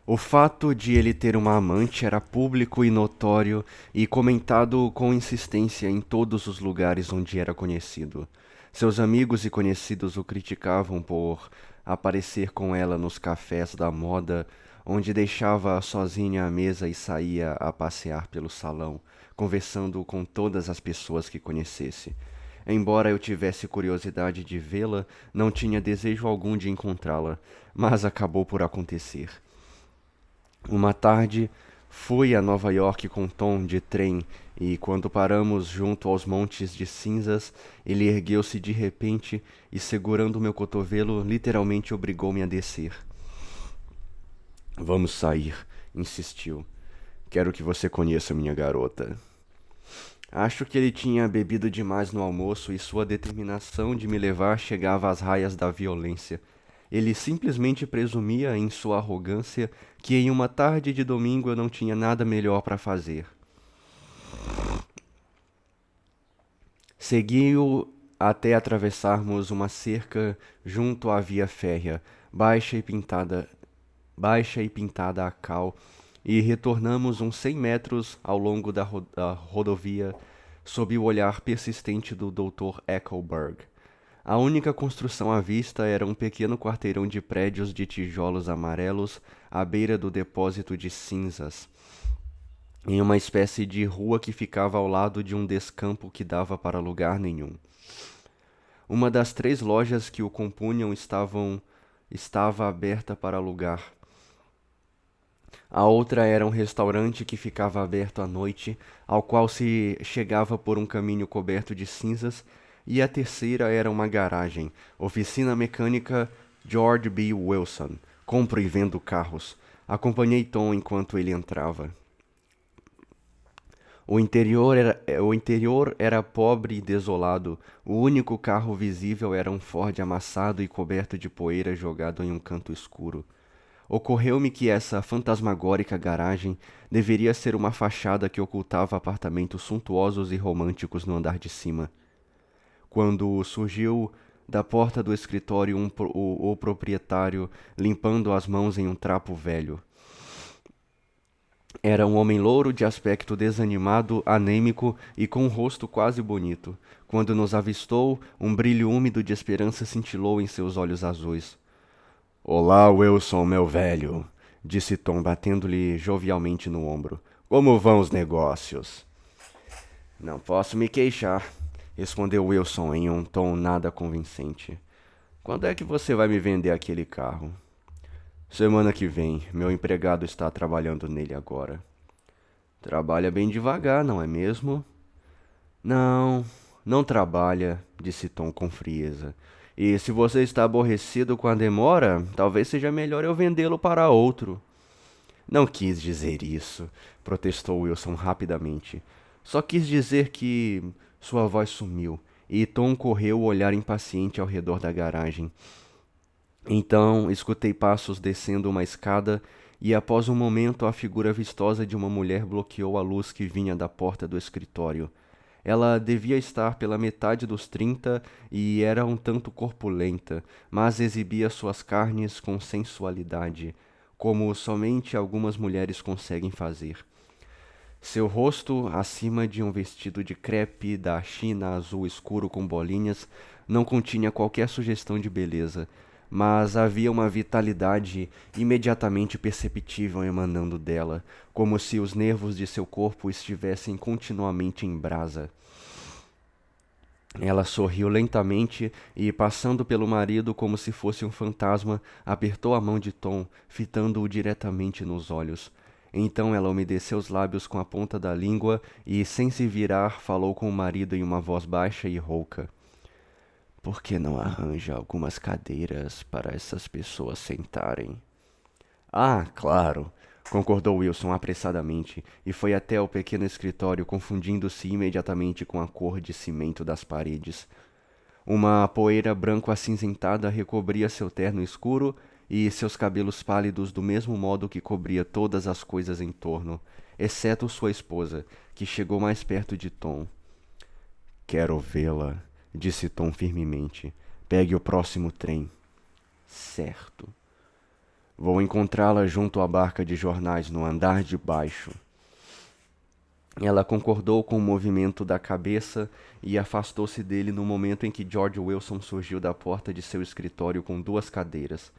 O fato de ele ter uma amante era público e notório e comentado com insistência em todos os lugares onde era conhecido. Seus amigos e conhecidos o criticavam por aparecer com ela nos cafés da moda, onde deixava-a sozinha à mesa e saía a passear pelo salão, conversando com todas as pessoas que conhecesse. Embora eu tivesse curiosidade de vê-la, não tinha desejo algum de encontrá-la, mas acabou por acontecer. Uma tarde, fui a Nova York com Tom de trem e, quando paramos junto aos montes de cinzas, ele ergueu-se de repente e, segurando meu cotovelo, literalmente obrigou-me a descer. Vamos sair, insistiu. Quero que você conheça minha garota. Acho que ele tinha bebido demais no almoço e sua determinação de me levar chegava às raias da violência. Ele simplesmente presumia, em sua arrogância, que em uma tarde de domingo eu não tinha nada melhor para fazer. Segui-o até atravessarmos uma cerca junto à via férrea, baixa e pintada a cal, e retornamos uns 100 metros ao longo da rodovia sob o olhar persistente do Dr. Eckelberg. A única construção à vista era um pequeno quarteirão de prédios de tijolos amarelos à beira do depósito de cinzas, em uma espécie de rua que ficava ao lado de um descampo que dava para lugar nenhum. Uma das 3 lojas que o compunham estava aberta para alugar. A outra era um restaurante que ficava aberto à noite, ao qual se chegava por um caminho coberto de cinzas, e a terceira era uma garagem, oficina mecânica George B. Wilson. Compro e vendo carros. Acompanhei Tom enquanto ele entrava. O interior era pobre e desolado. O único carro visível era um Ford amassado e coberto de poeira jogado em um canto escuro. Ocorreu-me que essa fantasmagórica garagem deveria ser uma fachada que ocultava apartamentos suntuosos e românticos no andar de cima. Quando surgiu da porta do escritório o proprietário, limpando as mãos em um trapo velho. Era um homem louro de aspecto desanimado, anêmico e com um rosto quase bonito. Quando nos avistou, um brilho úmido de esperança cintilou em seus olhos azuis. Olá, Wilson, meu velho, disse Tom, batendo-lhe jovialmente no ombro. Como vão os negócios? Não posso me queixar, respondeu Wilson em um tom nada convincente. Quando é que você vai me vender aquele carro? Semana que vem. Meu empregado está trabalhando nele agora. Trabalha bem devagar, não é mesmo? Não, não trabalha, disse Tom com frieza. E se você está aborrecido com a demora, talvez seja melhor eu vendê-lo para outro. Não quis dizer isso, protestou Wilson rapidamente. Só quis dizer que sua voz sumiu e Tom correu o olhar impaciente ao redor da garagem. Então escutei passos descendo uma escada e, após um momento, a figura vistosa de uma mulher bloqueou a luz que vinha da porta do escritório. Ela devia estar pela metade dos 30 e era um tanto corpulenta, mas exibia suas carnes com sensualidade, como somente algumas mulheres conseguem fazer. Seu rosto, acima de um vestido de crepe da China azul escuro com bolinhas, não continha qualquer sugestão de beleza, mas havia uma vitalidade imediatamente perceptível emanando dela, como se os nervos de seu corpo estivessem continuamente em brasa. Ela sorriu lentamente e, passando pelo marido como se fosse um fantasma, apertou a mão de Tom, fitando-o diretamente nos olhos. Então ela umedeceu os lábios com a ponta da língua e, sem se virar, falou com o marido em uma voz baixa e rouca. Por que não arranja algumas cadeiras para essas pessoas sentarem? Ah, claro, concordou Wilson apressadamente e foi até o pequeno escritório, confundindo-se imediatamente com a cor de cimento das paredes. Uma poeira branco-acinzentada recobria seu terno escuro e seus cabelos pálidos do mesmo modo que cobria todas as coisas em torno, exceto sua esposa, que chegou mais perto de Tom. Quero vê-la, disse Tom firmemente. Pegue o próximo trem. Certo. Vou encontrá-la junto à barca de jornais no andar de baixo. Ela concordou com o movimento da cabeça e afastou-se dele no momento em que George Wilson surgiu da porta de seu escritório com 2 cadeiras.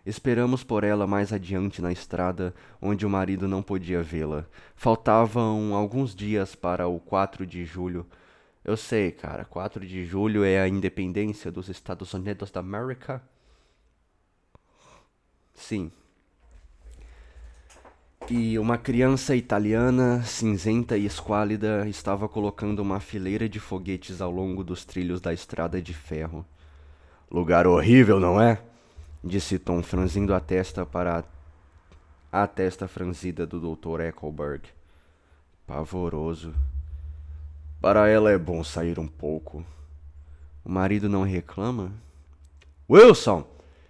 Esperamos por ela mais adiante na estrada, onde o marido não podia vê-la. Faltavam alguns dias para o 4 de julho. Eu sei, cara, 4 de julho é a independência dos Estados Unidos da América? Sim. E uma criança italiana, cinzenta e esquálida, estava colocando uma fileira de foguetes ao longo dos trilhos da estrada de ferro. Lugar horrível, não é? Disse Tom, franzindo a testa para a testa franzida do Dr. Eckelberg. Pavoroso. Para ela é bom sair um pouco. O marido não reclama? Wilson!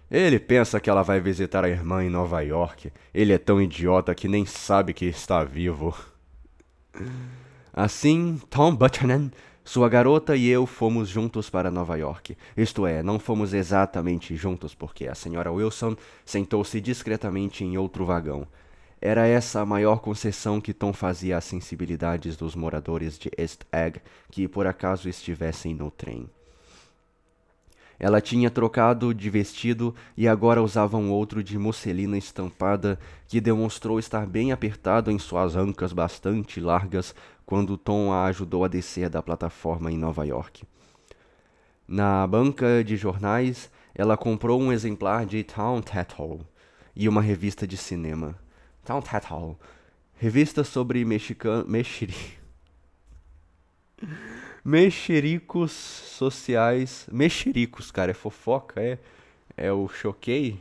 Ele pensa que ela vai visitar a irmã em Nova York. Ele é tão idiota que nem sabe que está vivo. Assim, Tom Buchanan, sua garota e eu fomos juntos para Nova York. Isto é, não fomos exatamente juntos porque a senhora Wilson sentou-se discretamente em outro vagão. Era essa a maior concessão que Tom fazia às sensibilidades dos moradores de East Egg que por acaso estivessem no trem. Ela tinha trocado de vestido e agora usava um outro de musselina estampada que demonstrou estar bem apertado em suas ancas bastante largas quando Tom a ajudou a descer da plataforma em Nova York. Na banca de jornais, ela comprou um exemplar de Town Tattle e uma revista de cinema. Town Tattle, revista sobre mexericos sociais. Mexericos, cara, é fofoca, é? É o choquei?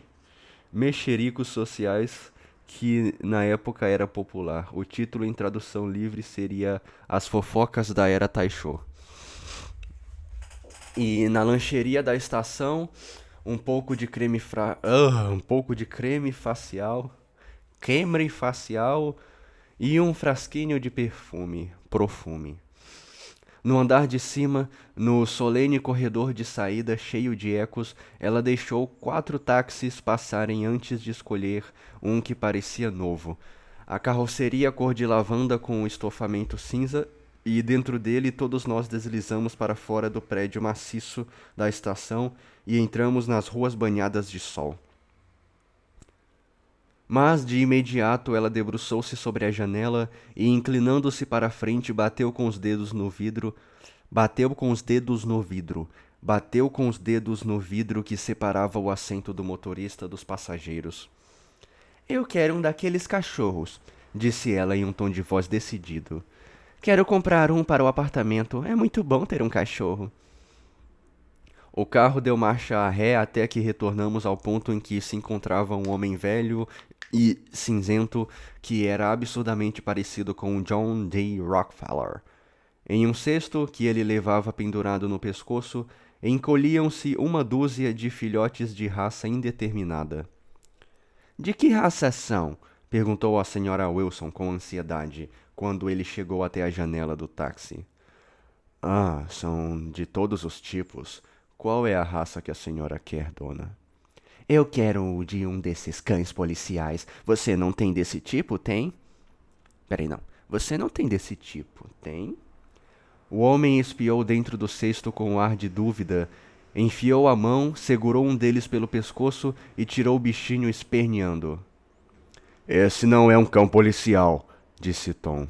Mexericos sociais que na época era popular. O título em tradução livre seria As Fofocas da Era Taisho. E na lancheria da estação, um pouco de creme facial e um frasquinho de profume. No andar de cima, no solene corredor de saída cheio de ecos, ela deixou 4 táxis passarem antes de escolher um que parecia novo. A carroceria cor de lavanda com o estofamento cinza, e dentro dele todos nós deslizamos para fora do prédio maciço da estação e entramos nas ruas banhadas de sol. Mas de imediato ela debruçou-se sobre a janela e, inclinando-se para a frente, bateu com os dedos no vidro que separava o assento do motorista dos passageiros. Eu quero um daqueles cachorros, disse ela em um tom de voz decidido. Quero comprar um para o apartamento. É muito bom ter um cachorro. O carro deu marcha ré até que retornamos ao ponto em que se encontrava um homem velho e cinzento que era absurdamente parecido com John D. Rockefeller. Em um cesto que ele levava pendurado no pescoço, encolhiam-se uma dúzia de filhotes de raça indeterminada. De que raça são? Perguntou a senhora Wilson com ansiedade, quando ele chegou até a janela do táxi. Ah, são de todos os tipos. Qual é a raça que a senhora quer, dona? Eu quero o de um desses cães policiais. Você não tem desse tipo, tem? Peraí, não. Você não tem desse tipo, tem? O homem espiou dentro do cesto com um ar de dúvida, enfiou a mão, segurou um deles pelo pescoço e tirou o bichinho esperneando. Esse não é um cão policial, disse Tom.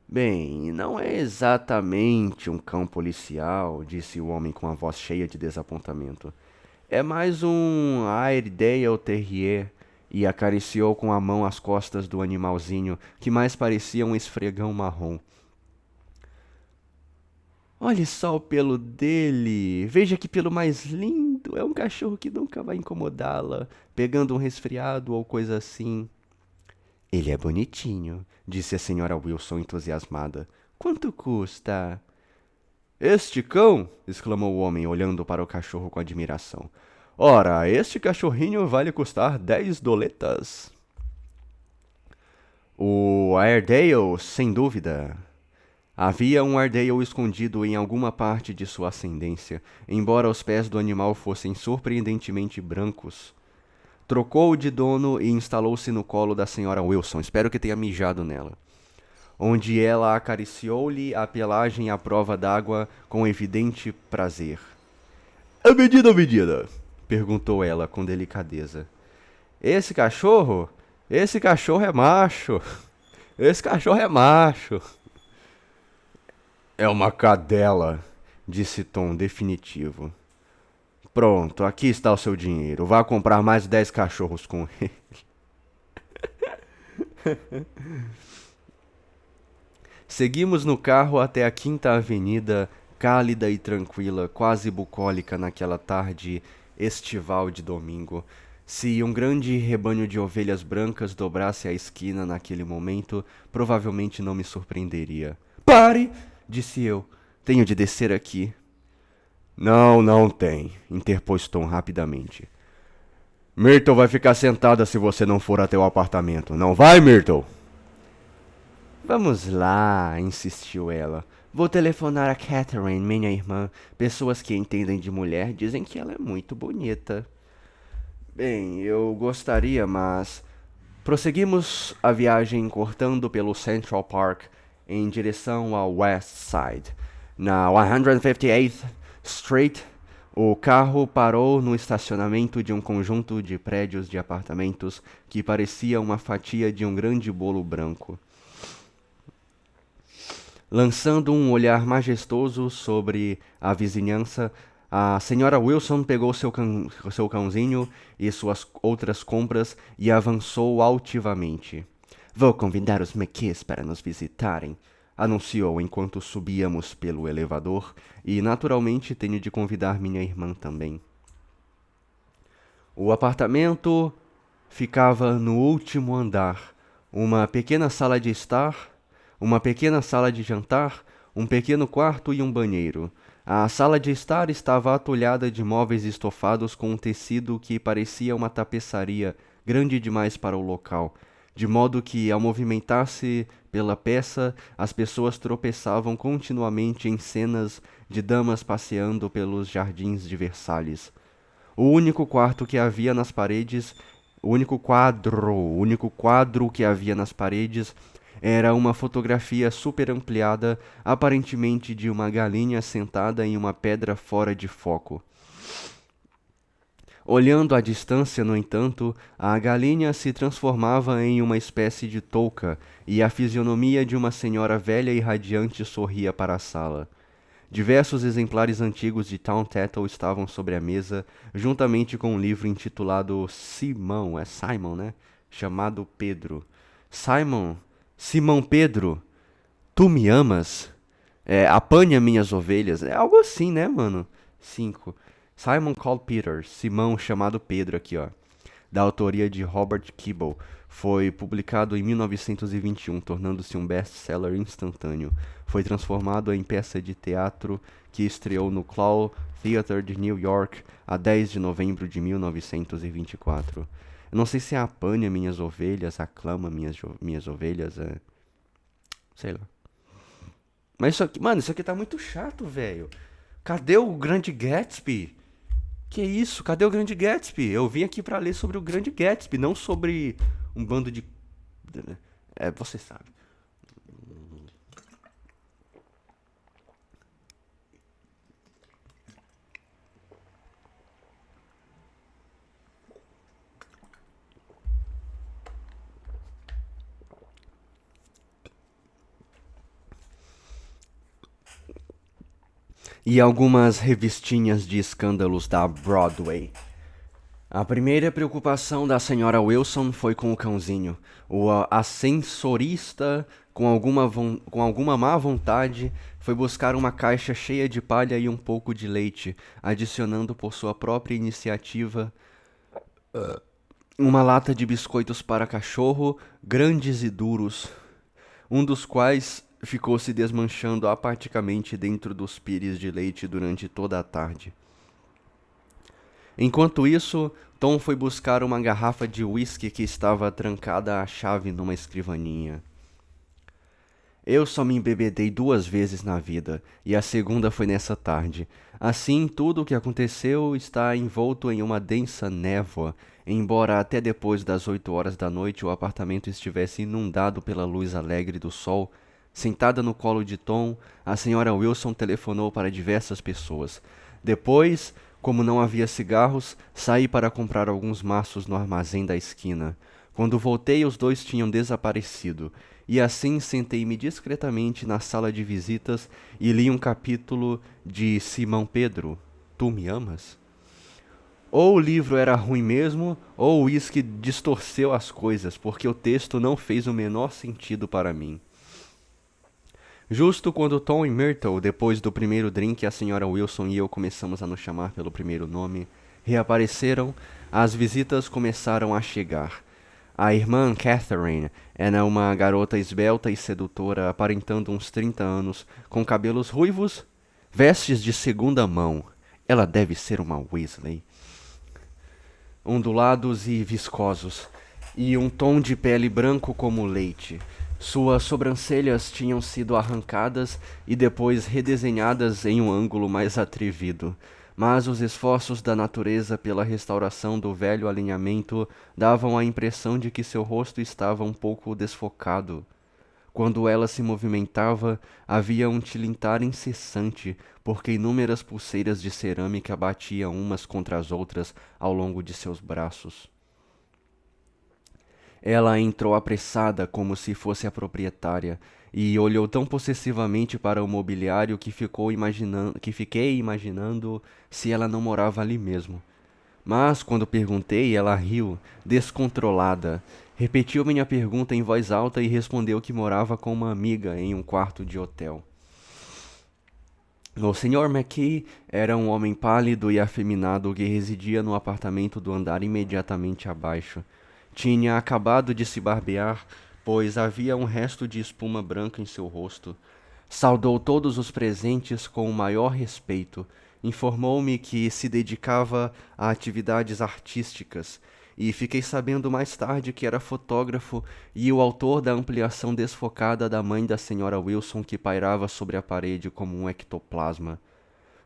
Bem, não é exatamente um cão policial, disse o homem com a voz cheia de desapontamento. É mais um Airedale Terrier, e acariciou com a mão as costas do animalzinho, que mais parecia um esfregão marrom. Olhe só o pelo dele. Veja que pelo mais lindo. É um cachorro que nunca vai incomodá-la, pegando um resfriado ou coisa assim. Ele é bonitinho, disse a senhora Wilson entusiasmada. Quanto custa? Este cão? Exclamou o homem, olhando para o cachorro com admiração. Ora, este cachorrinho vale custar 10 doletas. O Airedale, sem dúvida. Havia um Airedale escondido em alguma parte de sua ascendência, embora os pés do animal fossem surpreendentemente brancos. Trocou de dono e instalou-se no colo da senhora Wilson. Espero que tenha mijado nela. Onde ela acariciou-lhe a pelagem à prova d'água com evidente prazer. A medida, medida? Perguntou ela com delicadeza. Esse cachorro? Esse cachorro é macho. Esse cachorro é macho. É uma cadela, disse Tom definitivo. Pronto, aqui está o seu dinheiro. Vá comprar mais 10 cachorros com ele. Seguimos no carro até a Quinta Avenida, cálida e tranquila, quase bucólica naquela tarde estival de domingo. Se um grande rebanho de ovelhas brancas dobrasse a esquina naquele momento, provavelmente não me surpreenderia. Pare! Disse eu. Tenho de descer aqui. Não, não tem, interpôs Tom rapidamente. Myrtle vai ficar sentada se você não for até o apartamento. Não vai, Myrtle? Vamos lá, insistiu ela. Vou telefonar a Catherine, minha irmã. Pessoas que entendem de mulher dizem que ela é muito bonita. Bem, eu gostaria, mas... Prosseguimos a viagem cortando pelo Central Park em direção ao West Side. Na 158th Street, o carro parou no estacionamento de um conjunto de prédios de apartamentos que parecia uma fatia de um grande bolo branco. Lançando um olhar majestoso sobre a vizinhança, a senhora Wilson pegou seu cãozinho e suas outras compras e avançou altivamente. Vou convidar os McKees para nos visitarem, anunciou enquanto subíamos pelo elevador, e naturalmente tenho de convidar minha irmã também. O apartamento ficava no último andar, uma pequena sala de estar, uma pequena sala de jantar, um pequeno quarto e um banheiro. A sala de estar estava atulhada de móveis estofados com um tecido que parecia uma tapeçaria grande demais para o local, de modo que, ao movimentar-se pela peça, as pessoas tropeçavam continuamente em cenas de damas passeando pelos jardins de Versalhes. O único quarto que havia nas paredes, o único quadro que havia nas paredes era uma fotografia superampliada, aparentemente de uma galinha sentada em uma pedra fora de foco. Olhando à distância, no entanto, a galinha se transformava em uma espécie de touca, e a fisionomia de uma senhora velha e radiante sorria para a sala. Diversos exemplares antigos de Town Tattle estavam sobre a mesa, juntamente com um livro intitulado Simão, né? Chamado Pedro. Simão Pedro, tu me amas? Apanha minhas ovelhas. É algo assim, né, mano? 5. Simon Called Peter, Simão chamado Pedro aqui, ó. Da autoria de Robert Kibble. Foi publicado em 1921, tornando-se um best-seller instantâneo. Foi transformado em peça de teatro que estreou no Claw Theatre de New York a 10 de novembro de 1924. Eu não sei se é apanha minhas ovelhas, aclama minhas ovelhas, sei lá. Mas isso aqui, mano, isso aqui tá muito chato, velho. Cadê o Grande Gatsby? Que isso? Cadê o Grande Gatsby? Eu vim aqui pra ler sobre o Grande Gatsby, não sobre um bando de... você sabe. E algumas revistinhas de escândalos da Broadway. A primeira preocupação da senhora Wilson foi com o cãozinho. O ascensorista, com alguma má vontade, foi buscar uma caixa cheia de palha e um pouco de leite, adicionando por sua própria iniciativa uma lata de biscoitos para cachorro, grandes e duros, um dos quais ficou se desmanchando apaticamente dentro dos pires de leite durante toda a tarde. Enquanto isso, Tom foi buscar uma garrafa de uísque que estava trancada à chave numa escrivaninha. Eu só me embebedei 2 vezes na vida, e a segunda foi nessa tarde. Assim, tudo o que aconteceu está envolto em uma densa névoa, embora até depois das 8 horas da noite o apartamento estivesse inundado pela luz alegre do sol. Sentada no colo de Tom, a senhora Wilson telefonou para diversas pessoas. Depois, como não havia cigarros, saí para comprar alguns maços no armazém da esquina. Quando voltei, os dois tinham desaparecido, e assim sentei-me discretamente na sala de visitas e li um capítulo de Simão Pedro. Tu me amas? Ou o livro era ruim mesmo, ou o uísque distorceu as coisas, porque o texto não fez o menor sentido para mim. Justo quando Tom e Myrtle, depois do primeiro drink, a senhora Wilson e eu começamos a nos chamar pelo primeiro nome, reapareceram, as visitas começaram a chegar. A irmã Catherine era uma garota esbelta e sedutora, aparentando uns 30 anos, com cabelos ruivos, vestes de segunda mão. Ela deve ser uma Weasley. Ondulados e viscosos, e um tom de pele branco como leite. Suas sobrancelhas tinham sido arrancadas e depois redesenhadas em um ângulo mais atrevido, mas os esforços da natureza pela restauração do velho alinhamento davam a impressão de que seu rosto estava um pouco desfocado. Quando ela se movimentava, havia um tilintar incessante, porque inúmeras pulseiras de cerâmica batiam umas contra as outras ao longo de seus braços. Ela entrou apressada como se fosse a proprietária e olhou tão possessivamente para o mobiliário que fiquei imaginando se ela não morava ali mesmo. Mas, quando perguntei, ela riu, descontrolada. Repetiu minha pergunta em voz alta e respondeu que morava com uma amiga em um quarto de hotel. O Sr. McKee era um homem pálido e afeminado que residia no apartamento do andar imediatamente abaixo. Tinha acabado de se barbear, pois havia um resto de espuma branca em seu rosto. Saudou todos os presentes com o maior respeito. Informou-me que se dedicava a atividades artísticas e fiquei sabendo mais tarde que era fotógrafo e o autor da ampliação desfocada da mãe da senhora Wilson que pairava sobre a parede como um ectoplasma.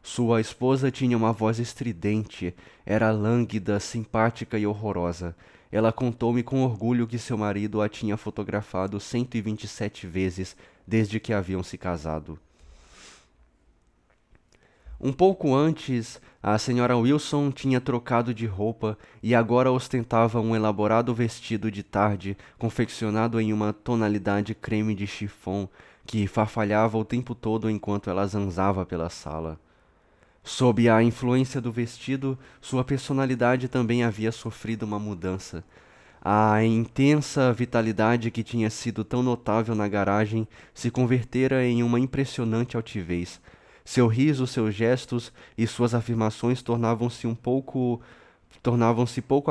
Sua esposa tinha uma voz estridente, era lânguida, simpática e horrorosa. Ela contou-me com orgulho que seu marido a tinha fotografado 127 vezes desde que haviam se casado. Um pouco antes, a senhora Wilson tinha trocado de roupa e agora ostentava um elaborado vestido de tarde, confeccionado em uma tonalidade creme de chiffon, que farfalhava o tempo todo enquanto ela zanzava pela sala. Sob a influência do vestido, sua personalidade também havia sofrido uma mudança. A intensa vitalidade que tinha sido tão notável na garagem se convertera em uma impressionante altivez. Seu riso, seus gestos e suas afirmações tornavam-se pouco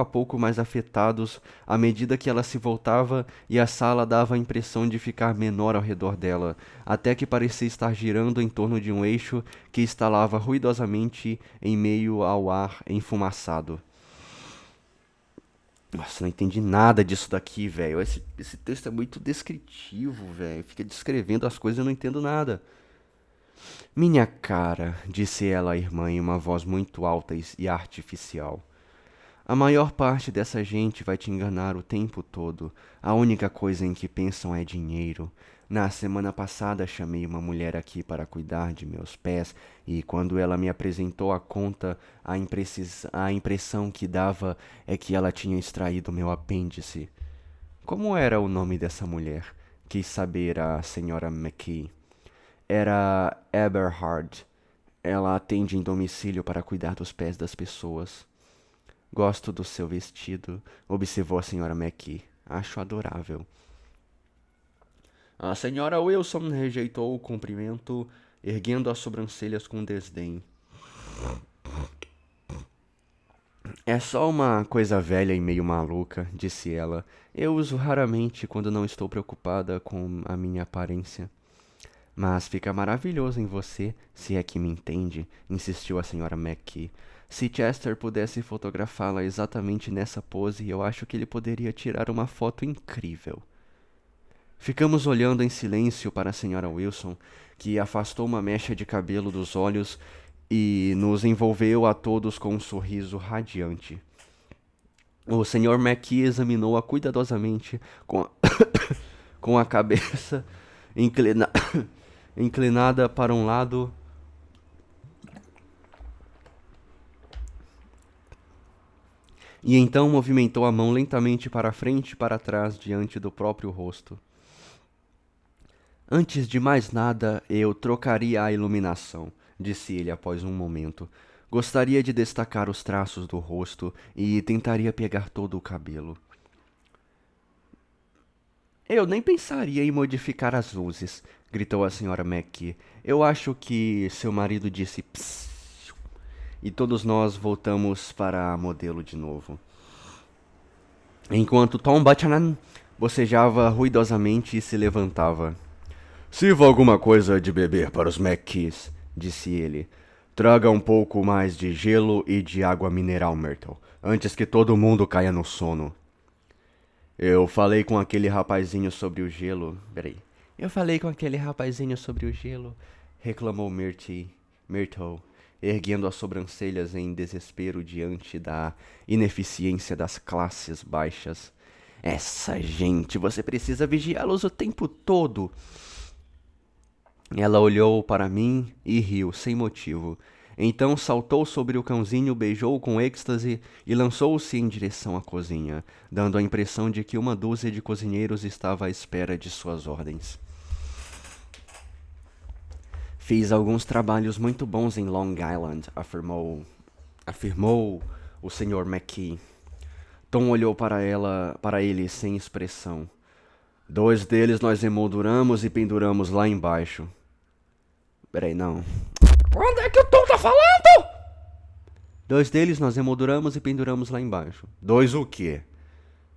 a pouco mais afetados à medida que ela se voltava e a sala dava a impressão de ficar menor ao redor dela, até que parecia estar girando em torno de um eixo que estalava ruidosamente em meio ao ar enfumaçado. Nossa, não entendi nada disso daqui, velho. Esse texto é muito descritivo, velho. Fica descrevendo as coisas e eu não entendo nada. Minha cara, disse ela à irmã em uma voz muito alta e artificial. A maior parte dessa gente vai te enganar o tempo todo. A única coisa em que pensam é dinheiro. Na semana passada chamei uma mulher aqui para cuidar de meus pés e quando ela me apresentou a conta, a impressão que dava é que ela tinha extraído meu apêndice. Como era o nome dessa mulher? Quis saber a senhora McKee. Era Eberhard. Ela atende em domicílio para cuidar dos pés das pessoas. Gosto do seu vestido, observou a senhora McKee. Acho adorável. A senhora Wilson rejeitou o cumprimento, erguendo as sobrancelhas com desdém. É só uma coisa velha e meio maluca, disse ela. Eu uso raramente quando não estou preocupada com a minha aparência. Mas fica maravilhoso em você, se é que me entende, insistiu a senhora McKee. Se Chester pudesse fotografá-la exatamente nessa pose, eu acho que ele poderia tirar uma foto incrível. Ficamos olhando em silêncio para a senhora Wilson, que afastou uma mecha de cabelo dos olhos e nos envolveu a todos com um sorriso radiante. O Sr. McKee examinou-a cuidadosamente com a cabeça inclina- inclinada para um lado e então movimentou a mão lentamente para frente e para trás diante do próprio rosto. Antes de mais nada, eu trocaria a iluminação, disse ele após um momento. Gostaria de destacar os traços do rosto e tentaria pegar todo o cabelo. Eu nem pensaria em modificar as luzes, gritou a senhora McKee. Eu acho que seu marido disse psss. E todos nós voltamos para a modelo de novo. Enquanto Tom Buchanan bocejava ruidosamente e se levantava. Sirva alguma coisa de beber para os McKees, disse ele. Traga um pouco mais de gelo e de água mineral, Myrtle, antes que todo mundo caia no sono. Eu falei com aquele rapazinho sobre o gelo. Peraí. Eu falei com aquele rapazinho sobre o gelo, reclamou Myrtle, erguendo as sobrancelhas em desespero diante da ineficiência das classes baixas. Essa gente, você precisa vigiá-los o tempo todo. Ela olhou para mim e riu, sem motivo. Então saltou sobre o cãozinho, beijou-o com êxtase e lançou-se em direção à cozinha, dando a impressão de que uma dúzia de cozinheiros estava à espera de suas ordens. Fiz alguns trabalhos muito bons em Long Island, afirmou o Sr. McKee. Tom olhou para ele sem expressão. 2 deles nós emolduramos e penduramos lá embaixo. Peraí, não. Onde é que o Tom tá falando? 2 deles nós emolduramos e penduramos lá embaixo. 2 o quê?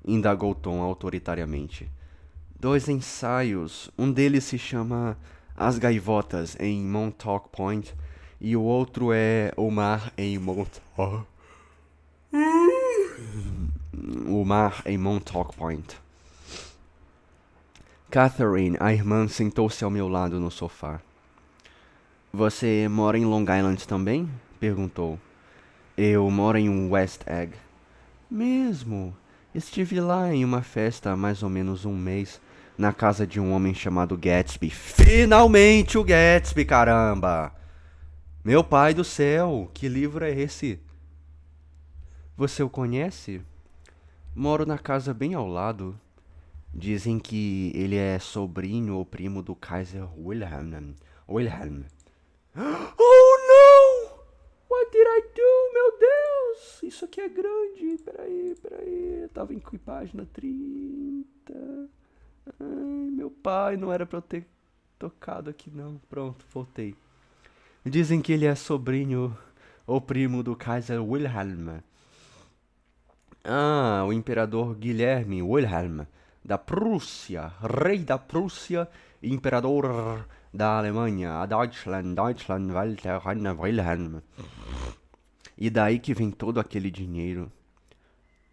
Indagou Tom autoritariamente. 2 ensaios. Um deles se chama As Gaivotas, em Montauk Point, e o outro é O Mar em Montauk. O Mar em Montauk Point. Catherine, a irmã, sentou-se ao meu lado no sofá. Você mora em Long Island também? Perguntou. Eu moro em West Egg. Mesmo? Estive lá em uma festa há mais ou menos um mês, na casa de um homem chamado Gatsby. Finalmente o Gatsby, caramba! Meu pai do céu, que livro é esse? Você o conhece? Moro na casa bem ao lado. Dizem que ele é sobrinho ou primo do Kaiser Wilhelm. Oh, não! What did I do? Meu Deus! Isso aqui é grande. Peraí. Eu tava em que página? 30. Ai, meu pai, não era pra eu ter tocado aqui, não. Pronto, voltei. Dizem que ele é sobrinho ou primo do Kaiser Wilhelm. Ah, o imperador Guilherme Wilhelm, da Prússia, rei da Prússia, imperador da Alemanha, a Deutschland, Walter Wilhelm. E daí que vem todo aquele dinheiro.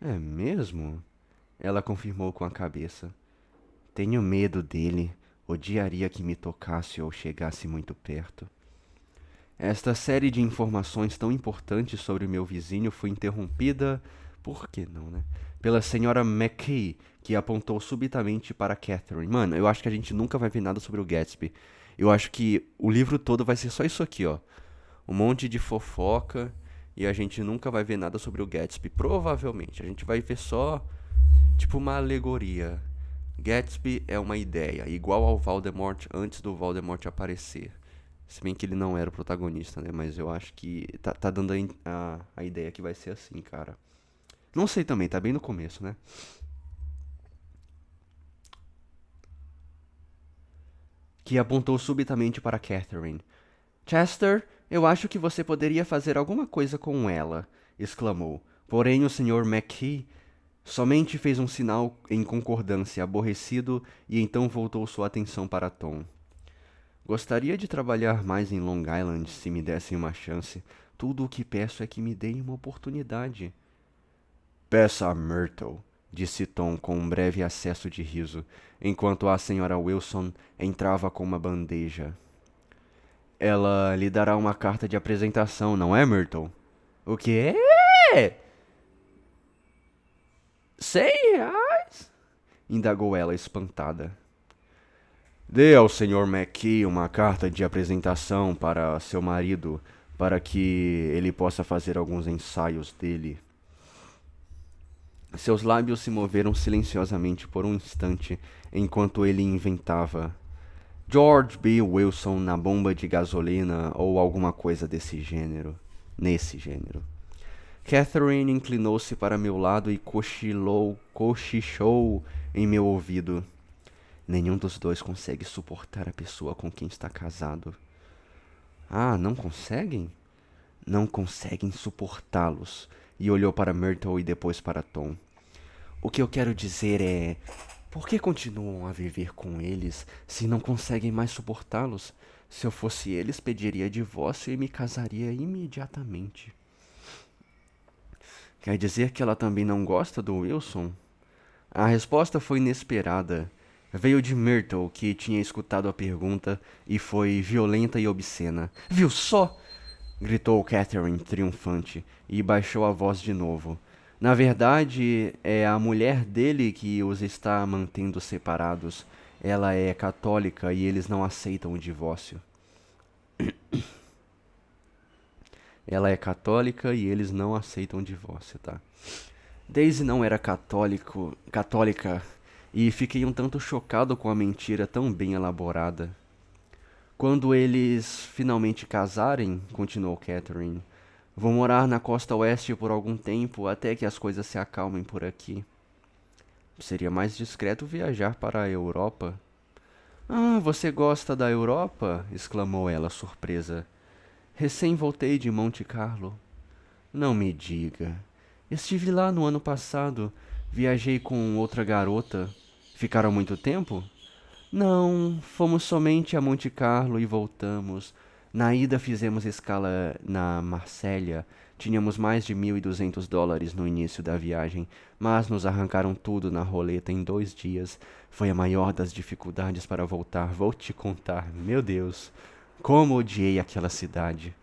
É mesmo? Ela confirmou com a cabeça. Tenho medo dele. Odiaria que me tocasse ou chegasse muito perto. Esta série de informações tão importantes sobre o meu vizinho foi interrompida, por que não, né? Pela senhora McKee, que apontou subitamente para Catherine. Mano, eu acho que a gente nunca vai ver nada sobre o Gatsby. Eu acho que o livro todo vai ser só isso aqui, ó. Um monte de fofoca e a gente nunca vai ver nada sobre o Gatsby. Provavelmente. A gente vai ver só, tipo, uma alegoria. Gatsby é uma ideia, igual ao Voldemort antes do Voldemort aparecer. Se bem que ele não era o protagonista, né? Mas eu acho que tá dando a ideia que vai ser assim, cara. Não sei também, tá bem no começo, né? Que apontou subitamente para Catherine. Chester, eu acho que você poderia fazer alguma coisa com ela, exclamou. Porém, o Sr. McKee somente fez um sinal em concordância, aborrecido, e então voltou sua atenção para Tom. Gostaria de trabalhar mais em Long Island se me dessem uma chance. Tudo o que peço é que me deem uma oportunidade. Peça a Myrtle, disse Tom com um breve acesso de riso, enquanto a senhora Wilson entrava com uma bandeja. Ela lhe dará uma carta de apresentação, não é, Myrtle? O quê? R$ 100? Indagou ela, espantada. Dê ao Sr. McKee uma carta de apresentação para seu marido, para que ele possa fazer alguns ensaios dele. Seus lábios se moveram silenciosamente por um instante, enquanto ele inventava George B. Wilson na bomba de gasolina ou alguma coisa desse gênero. Nesse gênero. Catherine inclinou-se para meu lado e cochichou em meu ouvido. Nenhum dos dois consegue suportar a pessoa com quem está casado. Ah, não conseguem? Não conseguem suportá-los. E olhou para Myrtle e depois para Tom. O que eu quero dizer é... Por que continuam a viver com eles se não conseguem mais suportá-los? Se eu fosse eles, pediria divórcio e me casaria imediatamente. Quer dizer que ela também não gosta do Wilson? A resposta foi inesperada. Veio de Myrtle, que tinha escutado a pergunta, e foi violenta e obscena. Viu só? Gritou Catherine, triunfante, e baixou a voz de novo. Na verdade, é a mulher dele que os está mantendo separados. Ela é católica e eles não aceitam o divórcio. Ela é católica e eles não aceitam o divórcio, tá? Daisy não era católica, e fiquei um tanto chocado com a mentira tão bem elaborada. Quando eles finalmente casarem, continuou Catherine, vou morar na costa oeste por algum tempo até que as coisas se acalmem por aqui. Seria mais discreto viajar para a Europa. Ah, você gosta da Europa? Exclamou ela, surpresa. Recém voltei de Monte Carlo. Não me diga. Estive lá no ano passado. Viajei com outra garota. Ficaram muito tempo? Não, fomos somente a Monte Carlo e voltamos. Na ida fizemos escala na Marsella. Tínhamos mais de $1.200 no início da viagem, mas nos arrancaram tudo na roleta em 2 dias. Foi a maior das dificuldades para voltar, vou te contar. Meu Deus, como odiei aquela cidade.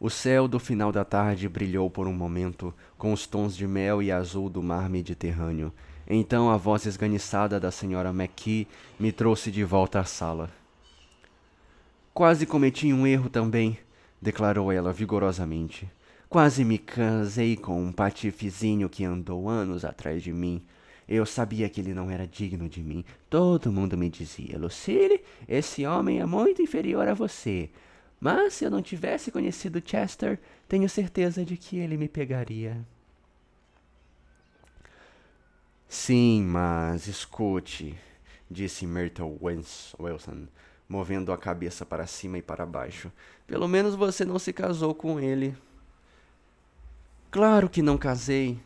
O céu do final da tarde brilhou por um momento, com os tons de mel e azul do mar Mediterrâneo. Então a voz esganiçada da Sra. McKee me trouxe de volta à sala. Quase cometi um erro também, declarou ela vigorosamente. Quase me casei com um patifezinho que andou anos atrás de mim. Eu sabia que ele não era digno de mim. Todo mundo me dizia, Lucille, esse homem é muito inferior a você. Mas se eu não tivesse conhecido Chester, tenho certeza de que ele me pegaria. Sim, mas escute, disse Myrtle Wilson, movendo a cabeça para cima e para baixo. Pelo menos você não se casou com ele. Claro que não casei.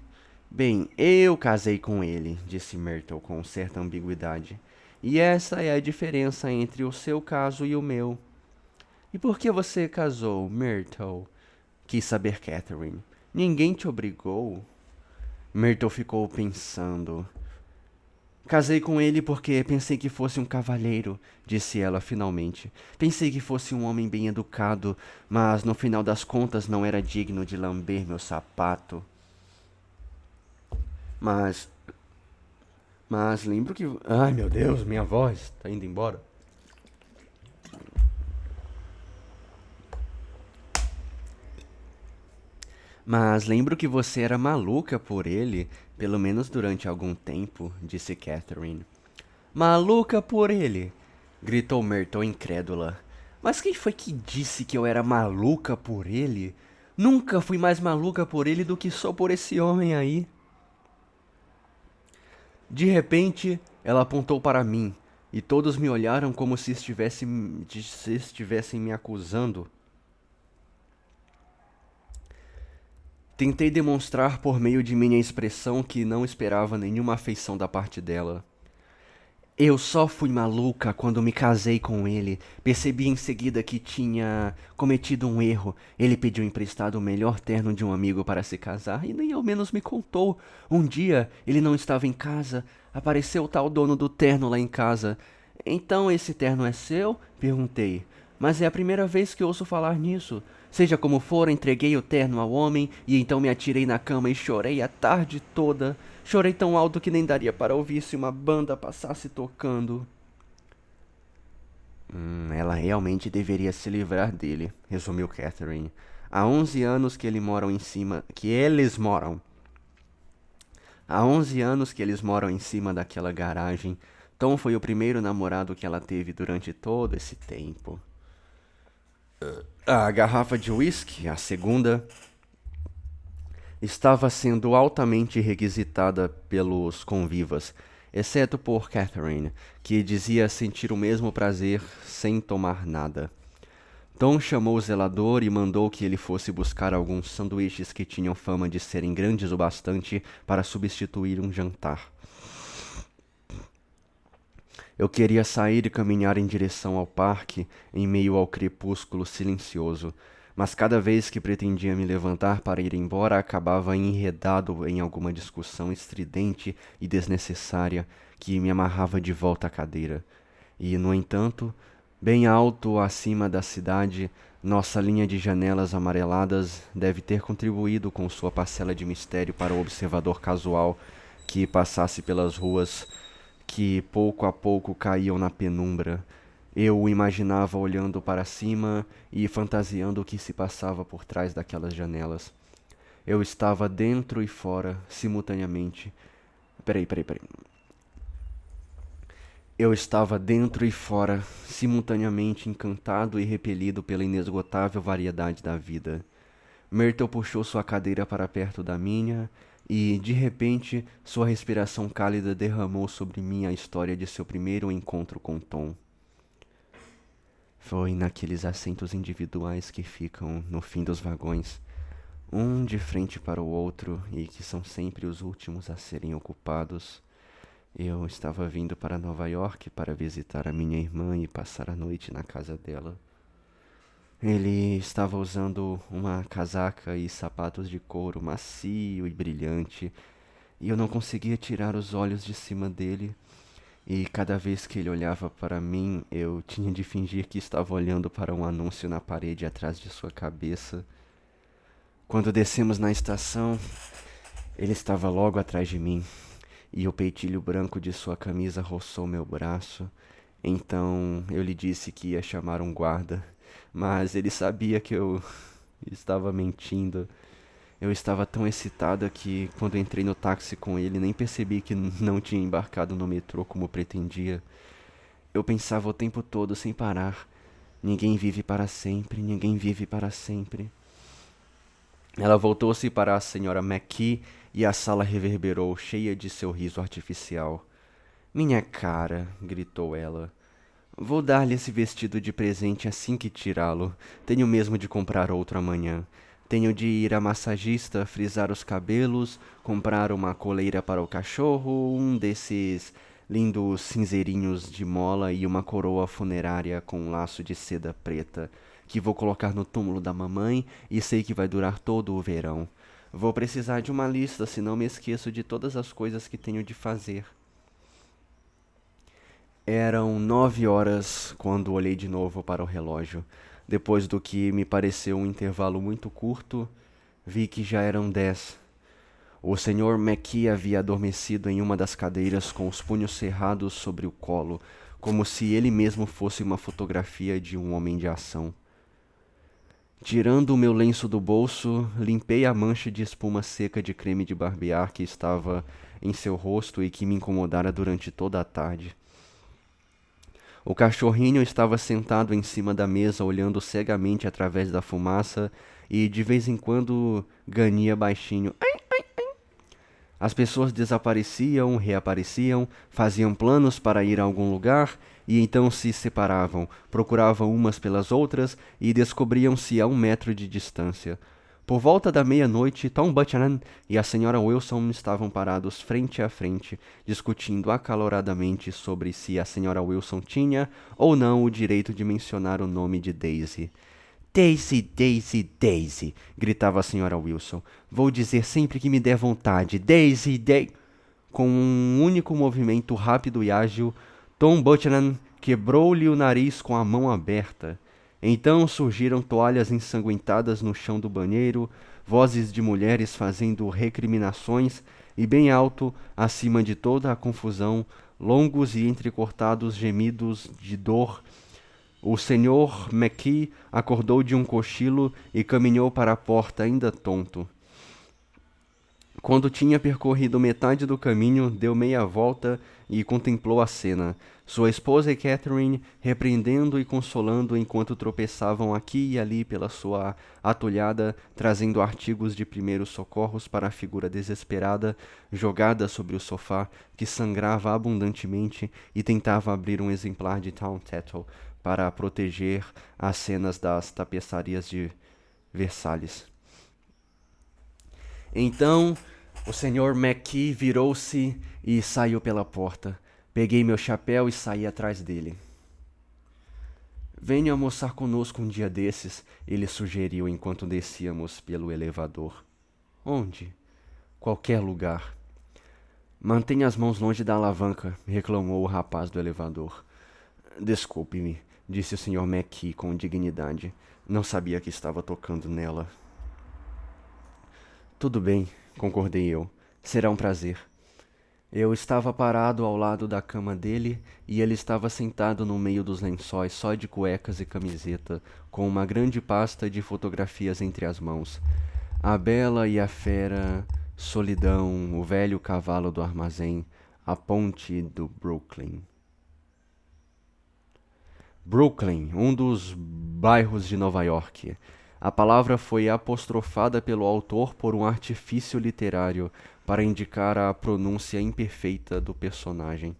Bem, eu casei com ele, disse Myrtle com certa ambiguidade. E essa é a diferença entre o seu caso e o meu. E por que você casou, Myrtle? Quis saber Catherine. Ninguém te obrigou? Myrtle ficou pensando. Casei com ele porque pensei que fosse um cavalheiro, disse ela finalmente. Pensei que fosse um homem bem educado, mas no final das contas não era digno de lamber meu sapato. Mas lembro que... Ai, meu Deus, minha voz tá indo embora. Mas lembro que você era maluca por ele, pelo menos durante algum tempo, disse Catherine. Maluca por ele? Gritou Myrtle incrédula. Mas quem foi que disse que eu era maluca por ele? Nunca fui mais maluca por ele do que sou por esse homem aí. De repente, ela apontou para mim, e todos me olharam como se estivessem me acusando. Tentei demonstrar por meio de minha expressão que não esperava nenhuma afeição da parte dela. Eu só fui maluca quando me casei com ele. Percebi em seguida que tinha cometido um erro. Ele pediu emprestado o melhor terno de um amigo para se casar e nem ao menos me contou. Um dia, ele não estava em casa. Apareceu o tal dono do terno lá em casa. Então esse terno é seu? Perguntei. Mas é a primeira vez que ouço falar nisso. Seja como for, entreguei o terno ao homem e então me atirei na cama e chorei a tarde toda. Chorei tão alto que nem daria para ouvir se uma banda passasse tocando. Ela realmente deveria se livrar dele, resumiu Catherine. Há 11 anos que eles moram em cima. Que eles moram. Há 11 anos que eles moram em cima daquela garagem. Tom foi o primeiro namorado que ela teve durante todo esse tempo. A garrafa de whisky, a segunda, estava sendo altamente requisitada pelos convivas, exceto por Catherine, que dizia sentir o mesmo prazer sem tomar nada. Tom chamou o zelador e mandou que ele fosse buscar alguns sanduíches que tinham fama de serem grandes o bastante para substituir um jantar. Eu queria sair e caminhar em direção ao parque, em meio ao crepúsculo silencioso, mas cada vez que pretendia me levantar para ir embora, acabava enredado em alguma discussão estridente e desnecessária que me amarrava de volta à cadeira. E, no entanto, bem alto acima da cidade, nossa linha de janelas amareladas deve ter contribuído com sua parcela de mistério para o observador casual que passasse pelas ruas que pouco a pouco caíam na penumbra. Eu o imaginava olhando para cima e fantasiando o que se passava por trás daquelas janelas. Eu estava dentro e fora, simultaneamente. Peraí. Eu estava dentro e fora, simultaneamente encantado e repelido pela inesgotável variedade da vida. Myrtle puxou sua cadeira para perto da minha e, de repente, sua respiração cálida derramou sobre mim a história de seu primeiro encontro com Tom. Foi naqueles assentos individuais que ficam no fim dos vagões, um de frente para o outro e que são sempre os últimos a serem ocupados. Eu estava vindo para Nova York para visitar a minha irmã e passar a noite na casa dela. Ele estava usando uma casaca e sapatos de couro macio e brilhante, e eu não conseguia tirar os olhos de cima dele. E cada vez que ele olhava para mim, eu tinha de fingir que estava olhando para um anúncio na parede atrás de sua cabeça. Quando descemos na estação, ele estava logo atrás de mim, e o peitilho branco de sua camisa roçou meu braço. Então eu lhe disse que ia chamar um guarda, mas ele sabia que eu estava mentindo. Eu estava tão excitada que, quando entrei no táxi com ele, nem percebi que não tinha embarcado no metrô como pretendia. Eu pensava o tempo todo sem parar. Ninguém vive para sempre, ninguém vive para sempre. Ela voltou-se para a senhora McKee e a sala reverberou, cheia de seu riso artificial. Minha cara, gritou ela. Vou dar-lhe esse vestido de presente assim que tirá-lo. Tenho mesmo de comprar outro amanhã. Tenho de ir à massagista, frisar os cabelos, comprar uma coleira para o cachorro, um desses lindos cinzeirinhos de mola e uma coroa funerária com um laço de seda preta, que vou colocar no túmulo da mamãe e sei que vai durar todo o verão. Vou precisar de uma lista, senão me esqueço de todas as coisas que tenho de fazer. Eram 9 horas quando olhei de novo para o relógio. Depois do que me pareceu um intervalo muito curto, vi que já eram 10. O Sr. McKee havia adormecido em uma das cadeiras com os punhos cerrados sobre o colo, como se ele mesmo fosse uma fotografia de um homem de ação. Tirando o meu lenço do bolso, limpei a mancha de espuma seca de creme de barbear que estava em seu rosto e que me incomodara durante toda a tarde. O cachorrinho estava sentado em cima da mesa, olhando cegamente através da fumaça e, de vez em quando, gania baixinho. As pessoas desapareciam, reapareciam, faziam planos para ir a algum lugar e então se separavam, procuravam umas pelas outras e descobriam-se a 1 metro de distância. Por volta da meia-noite, Tom Buchanan e a senhora Wilson estavam parados frente a frente, discutindo acaloradamente sobre se a senhora Wilson tinha ou não o direito de mencionar o nome de Daisy. Daisy, Daisy, Daisy, gritava a senhora Wilson. Vou dizer sempre que me der vontade. Daisy, Daisy. Com um único movimento rápido e ágil, Tom Buchanan quebrou-lhe o nariz com a mão aberta. Então surgiram toalhas ensanguentadas no chão do banheiro, vozes de mulheres fazendo recriminações e bem alto, acima de toda a confusão, longos e entrecortados gemidos de dor. O senhor McKee acordou de um cochilo e caminhou para a porta ainda tonto. Quando tinha percorrido metade do caminho, deu meia volta e contemplou a cena. Sua esposa e Catherine repreendendo e consolando enquanto tropeçavam aqui e ali pela sua atolhada, trazendo artigos de primeiros socorros para a figura desesperada jogada sobre o sofá, que sangrava abundantemente e tentava abrir um exemplar de Town Tattle para proteger as cenas das tapeçarias de Versalhes. Então, o senhor McKee virou-se e saiu pela porta. Peguei meu chapéu e saí atrás dele. Venha almoçar conosco um dia desses, ele sugeriu enquanto descíamos pelo elevador. Onde? Qualquer lugar. Mantenha as mãos longe da alavanca, reclamou o rapaz do elevador. Desculpe-me, disse o senhor McKee com dignidade. Não sabia que estava tocando nela. Tudo bem, concordei eu. Será um prazer. Eu estava parado ao lado da cama dele e ele estava sentado no meio dos lençóis, só de cuecas e camiseta, com uma grande pasta de fotografias entre as mãos. A Bela e a Fera, Solidão, o velho cavalo do armazém, a ponte do Brooklyn. Brooklyn, um dos bairros de Nova York. A palavra foi apostrofada pelo autor por um artifício literário para indicar a pronúncia imperfeita do personagem.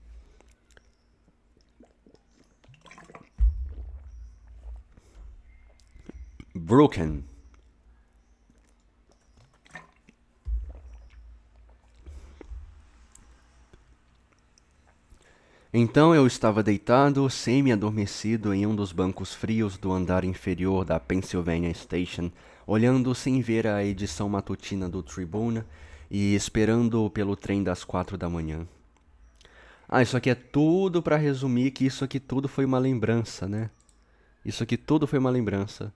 Brooklyn. Então eu estava deitado, semi-adormecido em um dos bancos frios do andar inferior da Pennsylvania Station, olhando sem ver a edição matutina do Tribune e esperando pelo trem das 4 da manhã. Isso aqui é tudo para resumir que isso aqui tudo foi uma lembrança, né? Isso aqui tudo foi uma lembrança.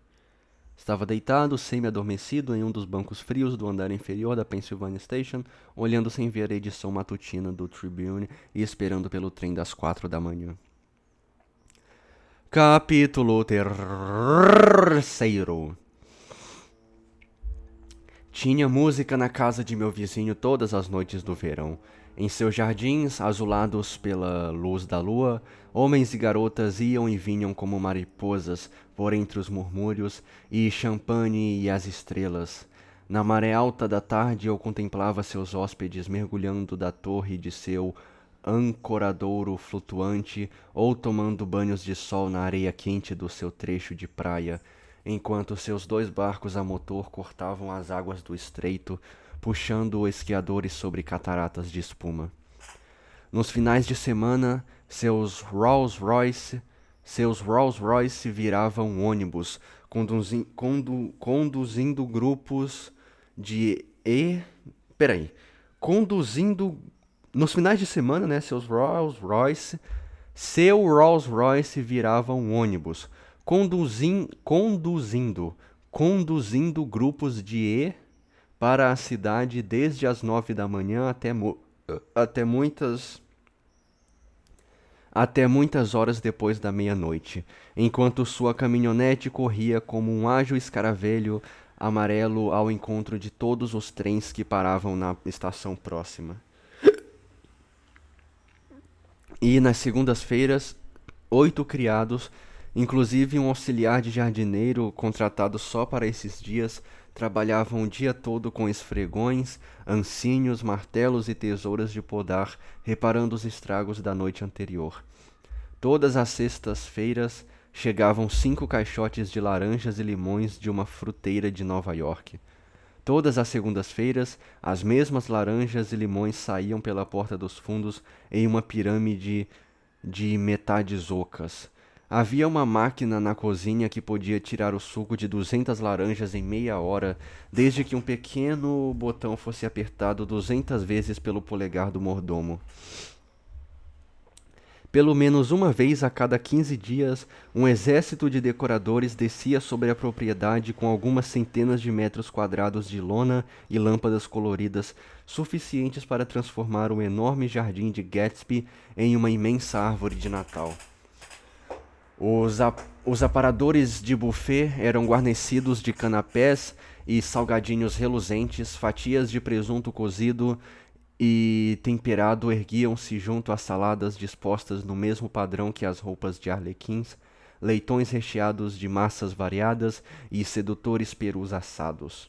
Estava deitado, semi-adormecido, em um dos bancos frios do andar inferior da Pennsylvania Station, olhando sem ver a edição matutina do Tribune e esperando pelo trem das 4 da manhã. Capítulo 3. Tinha música na casa de meu vizinho todas as noites do verão. Em seus jardins, azulados pela luz da lua, homens e garotas iam e vinham como mariposas por entre os murmúrios e champanhe e as estrelas. Na maré alta da tarde eu contemplava seus hóspedes mergulhando da torre de seu ancoradouro flutuante ou tomando banhos de sol na areia quente do seu trecho de praia, enquanto seus 2 barcos a motor cortavam as águas do estreito, puxando esquiadores sobre cataratas de espuma. Nos finais de semana, seus Rolls-Royce viravam ônibus, conduzindo grupos de conduzindo nos finais de semana, né, seu Rolls-Royce virava um ônibus, conduzindo grupos de E para a cidade desde as 9 da manhã até muitas horas depois da meia-noite, enquanto sua caminhonete corria como um ágil escaravelho amarelo ao encontro de todos os trens que paravam na estação próxima. E nas segundas-feiras, 8 criados, inclusive um auxiliar de jardineiro contratado só para esses dias, trabalhavam o dia todo com esfregões, ancinhos, martelos e tesouras de podar, reparando os estragos da noite anterior. Todas as sextas-feiras chegavam 5 caixotes de laranjas e limões de uma fruteira de Nova York. Todas as segundas-feiras, as mesmas laranjas e limões saíam pela porta dos fundos em uma pirâmide de metades ocas. Havia uma máquina na cozinha que podia tirar o suco de 200 laranjas em meia hora, desde que um pequeno botão fosse apertado 200 vezes pelo polegar do mordomo. Pelo menos uma vez a cada 15 dias, um exército de decoradores descia sobre a propriedade com algumas centenas de metros quadrados de lona e lâmpadas coloridas, suficientes para transformar o enorme jardim de Gatsby em uma imensa árvore de Natal. Os aparadores de buffet eram guarnecidos de canapés e salgadinhos reluzentes, fatias de presunto cozido e temperado erguiam-se junto às saladas dispostas no mesmo padrão que as roupas de arlequins, leitões recheados de massas variadas e sedutores perus assados.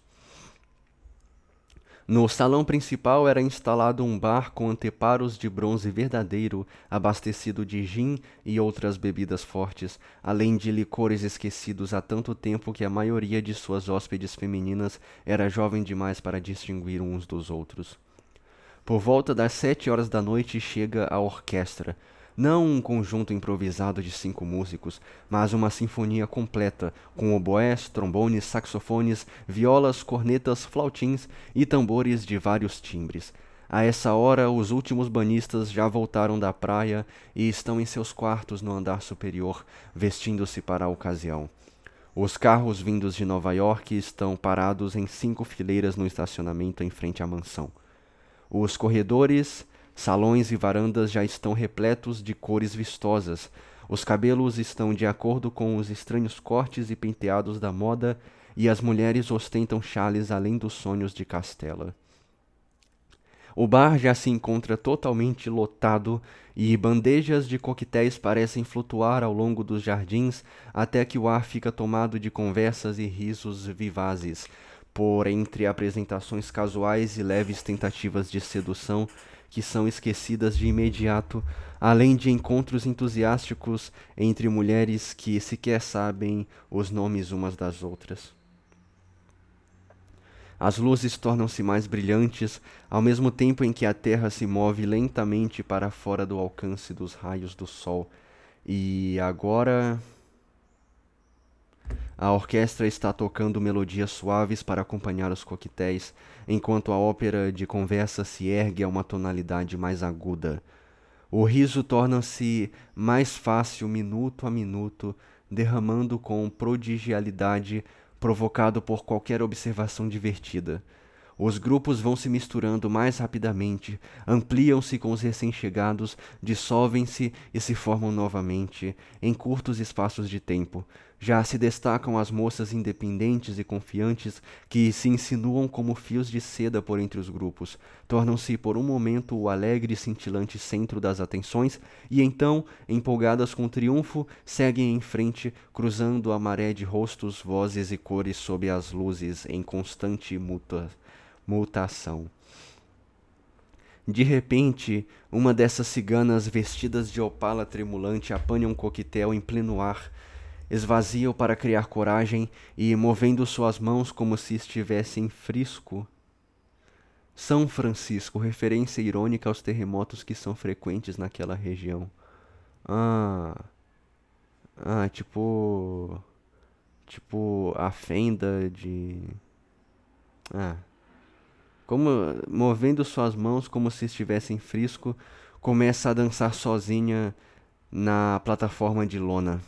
No salão principal era instalado um bar com anteparos de bronze verdadeiro, abastecido de gin e outras bebidas fortes, além de licores esquecidos há tanto tempo que a maioria de suas hóspedes femininas era jovem demais para distinguir uns dos outros. Por volta das 7 horas da noite chega a orquestra. Não um conjunto improvisado de 5 músicos, mas uma sinfonia completa, com oboés, trombones, saxofones, violas, cornetas, flautins e tambores de vários timbres. A essa hora, os últimos banhistas já voltaram da praia e estão em seus quartos no andar superior, vestindo-se para a ocasião. Os carros vindos de Nova York estão parados em 5 fileiras no estacionamento em frente à mansão. Os corredores, salões e varandas já estão repletos de cores vistosas. Os cabelos estão de acordo com os estranhos cortes e penteados da moda e as mulheres ostentam chales além dos sonhos de Castela. O bar já se encontra totalmente lotado e bandejas de coquetéis parecem flutuar ao longo dos jardins até que o ar fica tomado de conversas e risos vivazes, por entre apresentações casuais e leves tentativas de sedução que são esquecidas de imediato, além de encontros entusiásticos entre mulheres que sequer sabem os nomes umas das outras. As luzes tornam-se mais brilhantes, ao mesmo tempo em que a terra se move lentamente para fora do alcance dos raios do sol. E agora a orquestra está tocando melodias suaves para acompanhar os coquetéis, enquanto a ópera de conversa se ergue a uma tonalidade mais aguda. O riso torna-se mais fácil minuto a minuto, derramando com prodigialidade, provocado por qualquer observação divertida. Os grupos vão se misturando mais rapidamente, ampliam-se com os recém-chegados, dissolvem-se e se formam novamente, em curtos espaços de tempo. Já se destacam as moças independentes e confiantes que se insinuam como fios de seda por entre os grupos, tornam-se por um momento o alegre e cintilante centro das atenções e então, empolgadas com triunfo, seguem em frente, cruzando a maré de rostos, vozes e cores sob as luzes em constante mutação. De repente, uma dessas ciganas vestidas de opala tremulante apanha um coquetel em pleno ar, esvazia-o para criar coragem e, movendo suas mãos como se estivesse em frisco, São Francisco, referência irônica aos terremotos que são frequentes naquela região. Ah, tipo a fenda de... Ah, como movendo suas mãos como se estivesse em frisco, começa a dançar sozinha na plataforma de lona.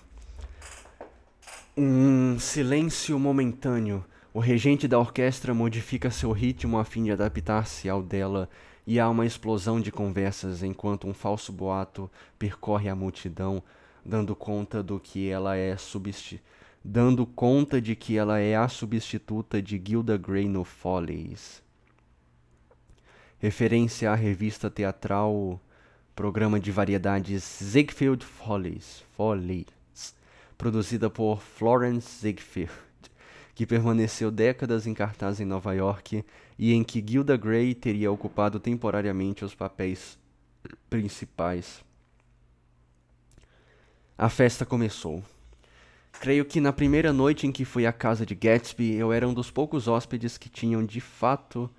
Um silêncio momentâneo. O regente da orquestra modifica seu ritmo a fim de adaptar-se ao dela, e há uma explosão de conversas enquanto um falso boato percorre a multidão, dando conta de que ela é a substituta de Gilda Grey no Follies. Referência à revista teatral, programa de variedades Ziegfeld Follies, produzida por Florence Ziegfeld, que permaneceu décadas em cartaz em Nova York e em que Gilda Grey teria ocupado temporariamente os papéis principais. A festa começou. Creio que na primeira noite em que fui à casa de Gatsby, eu era um dos poucos hóspedes que tinham de fato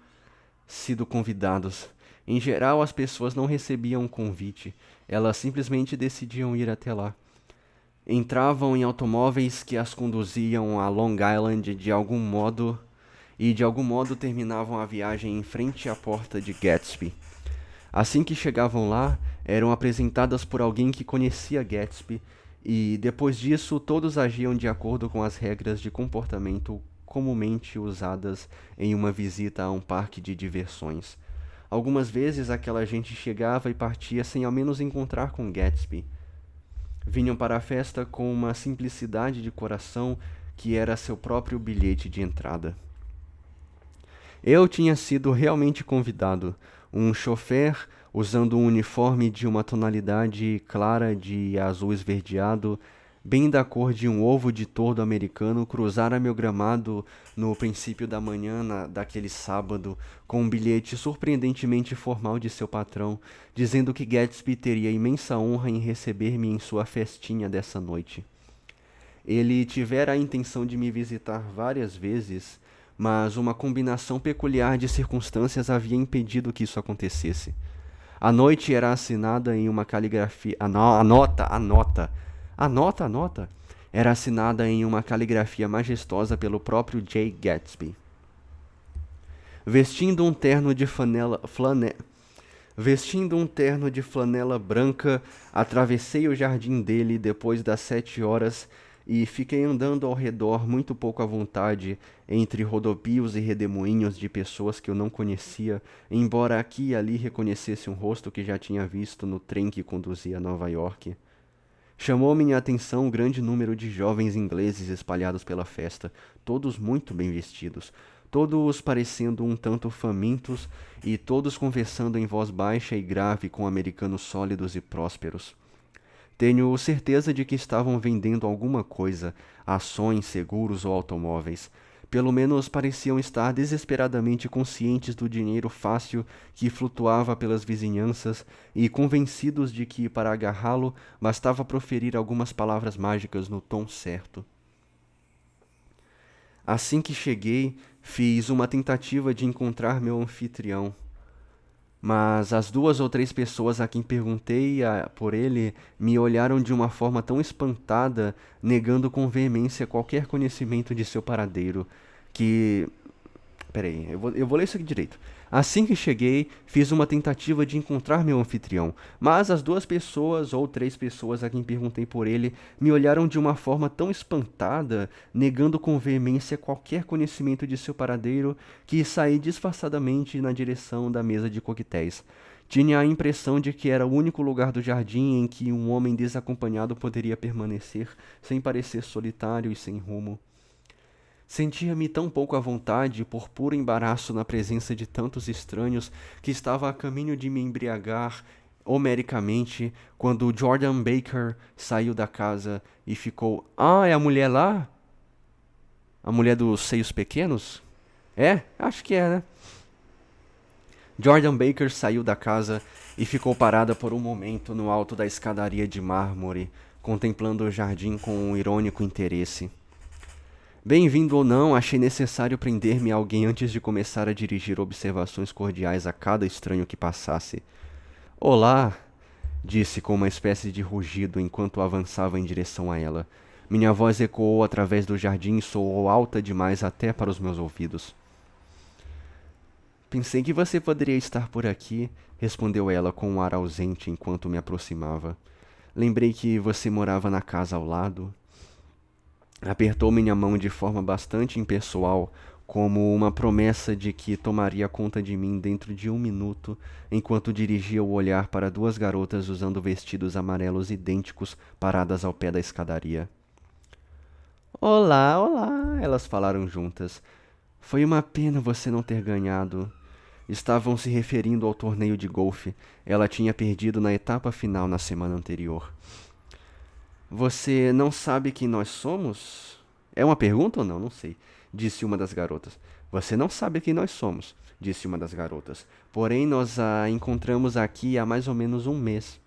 sido convidados. Em geral, as pessoas não recebiam um convite, elas simplesmente decidiam ir até lá. Entravam em automóveis que as conduziam a Long Island de algum modo terminavam a viagem em frente à porta de Gatsby. Assim que chegavam lá, Eram apresentadas por alguém que conhecia Gatsby, e depois disso todos agiam de acordo com as regras de comportamento comumente usadas em uma visita a um parque de diversões. Algumas vezes aquela gente chegava e partia sem ao menos encontrar com Gatsby. Vinham para a festa com uma simplicidade de coração que era seu próprio bilhete de entrada. Eu tinha sido realmente convidado. Um chofer, usando um uniforme de uma tonalidade clara de azul esverdeado, bem da cor de um ovo de tordo americano, cruzara meu gramado no princípio da manhã daquele sábado, com um bilhete surpreendentemente formal de seu patrão, dizendo que Gatsby teria imensa honra em receber-me em sua festinha dessa noite. Ele tivera a intenção de me visitar várias vezes, mas uma combinação peculiar de circunstâncias havia impedido que isso acontecesse. A noite era assinada em uma caligrafia. A nota! Era assinada em uma caligrafia majestosa pelo próprio J. Gatsby. Vestindo um terno de Vestindo um terno de flanela branca, atravessei o jardim dele depois das 7 horas e fiquei andando ao redor muito pouco à vontade, entre rodopios e redemoinhos de pessoas que eu não conhecia, embora aqui e ali reconhecesse um rosto que já tinha visto no trem que conduzia a Nova York. Chamou minha atenção um grande número de jovens ingleses espalhados pela festa, todos muito bem vestidos, todos parecendo um tanto famintos e todos conversando em voz baixa e grave com americanos sólidos e prósperos. Tenho certeza de que estavam vendendo alguma coisa, ações, seguros ou automóveis. Pelo menos pareciam estar desesperadamente conscientes do dinheiro fácil que flutuava pelas vizinhanças e convencidos de que, para agarrá-lo, bastava proferir algumas palavras mágicas no tom certo. Assim que cheguei, fiz uma tentativa de encontrar meu anfitrião, mas as 2 ou 3 pessoas a quem perguntei por ele me olharam de uma forma tão espantada, negando com veemência qualquer conhecimento de seu paradeiro, que... Peraí, eu vou ler isso aqui direito. Assim que cheguei, fiz uma tentativa de encontrar meu anfitrião, mas as 2 ou 3 pessoas a quem perguntei por ele me olharam de uma forma tão espantada, negando com veemência qualquer conhecimento de seu paradeiro, que saí disfarçadamente na direção da mesa de coquetéis. Tinha a impressão de que era o único lugar do jardim em que um homem desacompanhado poderia permanecer, sem parecer solitário e sem rumo. Sentia-me tão pouco à vontade, por puro embaraço na presença de tantos estranhos, que estava a caminho de me embriagar homericamente quando Jordan Baker saiu da casa e ficou: "Ah, é a mulher lá? A mulher dos seios pequenos?" É? Acho que é, né? Jordan Baker saiu da casa e ficou parada por um momento no alto da escadaria de mármore, contemplando o jardim com um irônico interesse. Bem-vindo ou não, achei necessário prender-me a alguém antes de começar a dirigir observações cordiais a cada estranho que passasse. "Olá", disse com uma espécie de rugido enquanto avançava em direção a ela. Minha voz ecoou através do jardim e soou alta demais até para os meus ouvidos. "Pensei que você poderia estar por aqui", respondeu ela com um ar ausente enquanto me aproximava. "Lembrei que você morava na casa ao lado." Apertou minha mão de forma bastante impessoal, como uma promessa de que tomaria conta de mim dentro de 1 minuto, enquanto dirigia o olhar para 2 garotas usando vestidos amarelos idênticos paradas ao pé da escadaria. "Olá, olá", elas falaram juntas. "Foi uma pena você não ter ganhado." Estavam se referindo ao torneio de golfe. Ela tinha perdido na etapa final na semana anterior. "Você não sabe quem nós somos?" "É uma pergunta ou não? Não sei", disse uma das garotas. "Você não sabe quem nós somos", disse uma das garotas. "Porém, nós a encontramos aqui há mais ou menos 1 mês."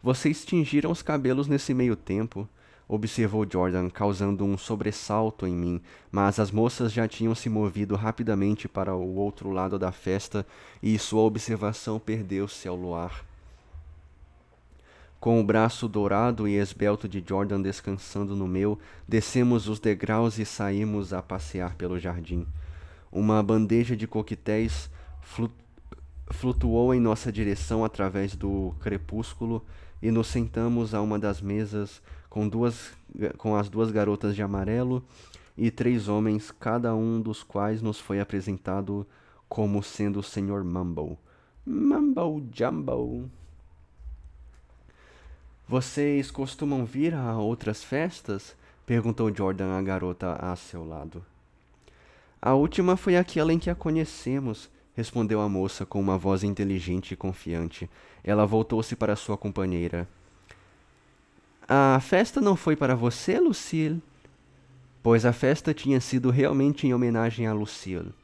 "Vocês tingiram os cabelos nesse meio tempo", observou Jordan, causando um sobressalto em mim, mas as moças já tinham se movido rapidamente para o outro lado da festa e sua observação perdeu-se ao luar. Com o braço dourado e esbelto de Jordan descansando no meu, descemos os degraus e saímos a passear pelo jardim. Uma bandeja de coquetéis flutuou em nossa direção através do crepúsculo e nos sentamos a uma das mesas com as duas garotas de amarelo e três homens, cada um dos quais nos foi apresentado como sendo o Sr. Mumble. Mumble Jumble. Vocês costumam vir a outras festas? Perguntou Jordan à garota a seu lado. A última foi aquela em que a conhecemos, respondeu a moça com uma voz inteligente e confiante. Ela voltou-se para sua companheira. A festa não foi para você, Lucille? Pois a festa tinha sido realmente em homenagem a Lucille.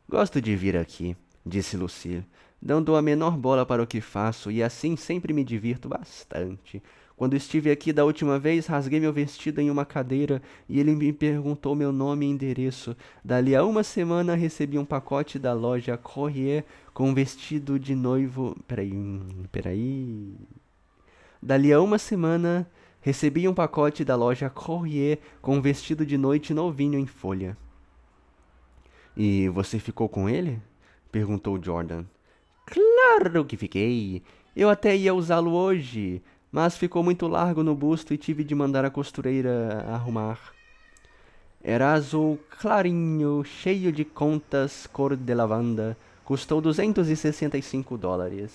Gosto de vir aqui, disse Lucille. Não dou a menor bola para o que faço e assim sempre me divirto bastante. Quando estive aqui da última vez, rasguei meu vestido em uma cadeira e ele me perguntou meu nome e endereço. Dali a uma semana recebi um pacote da loja Corrier com um vestido de noivo. Peraí. Dali a uma semana recebi um pacote da loja Corrier com um vestido de noite novinho em folha. E você ficou com ele? Perguntou Jordan. Claro que fiquei. Eu até ia usá-lo hoje, mas ficou muito largo no busto e tive de mandar a costureira arrumar. Era azul clarinho, cheio de contas, cor de lavanda. Custou $265.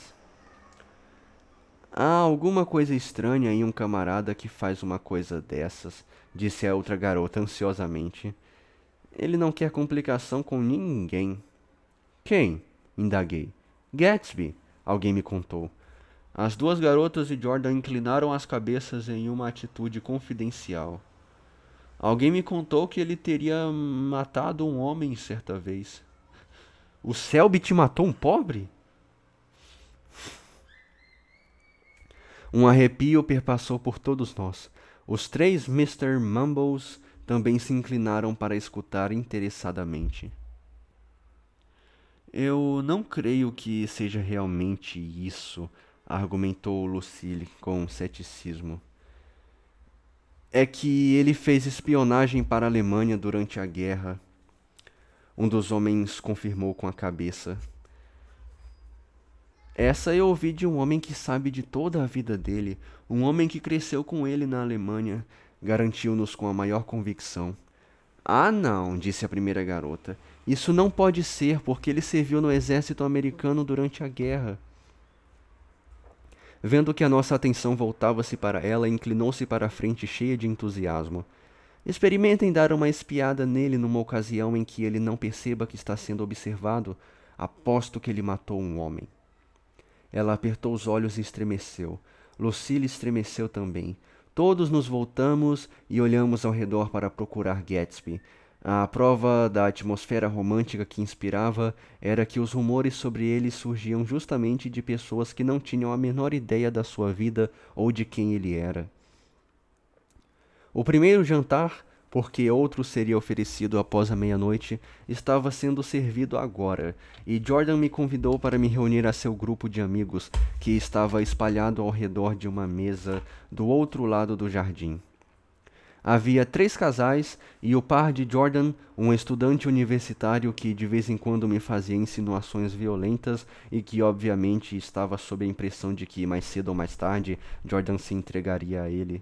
Há alguma coisa estranha em um camarada que faz uma coisa dessas, disse a outra garota ansiosamente. Ele não quer complicação com ninguém. Quem? Indaguei. Gatsby, alguém me contou. As duas garotas e Jordan inclinaram as cabeças em uma atitude confidencial. Alguém me contou que ele teria matado um homem certa vez. O Selby te matou um pobre? Um arrepio perpassou por todos nós. Os três Mr. Mumbles também se inclinaram para escutar interessadamente. Eu não creio que seja realmente isso, argumentou Lucille com ceticismo. É que ele fez espionagem para a Alemanha durante a guerra. Um dos homens confirmou com a cabeça. Essa eu ouvi de um homem que sabe de toda a vida dele, um homem que cresceu com ele na Alemanha, garantiu-nos com a maior convicção. Ah, não, disse a primeira garota. Isso não pode ser, porque ele serviu no exército americano durante a guerra. Vendo que a nossa atenção voltava-se para ela, inclinou-se para a frente cheia de entusiasmo. Experimentem dar uma espiada nele numa ocasião em que ele não perceba que está sendo observado. Aposto que ele matou um homem. Ela apertou os olhos e estremeceu. Lucille estremeceu também. Todos nos voltamos e olhamos ao redor para procurar Gatsby. A prova da atmosfera romântica que inspirava era que os rumores sobre ele surgiam justamente de pessoas que não tinham a menor ideia da sua vida ou de quem ele era. O primeiro jantar, porque outro seria oferecido após a meia-noite, estava sendo servido agora, e Jordan me convidou para me reunir a seu grupo de amigos, que estava espalhado ao redor de uma mesa do outro lado do jardim. Havia 3 casais e o par de Jordan, um estudante universitário que de vez em quando me fazia insinuações violentas e que obviamente estava sob a impressão de que mais cedo ou mais tarde Jordan se entregaria a ele.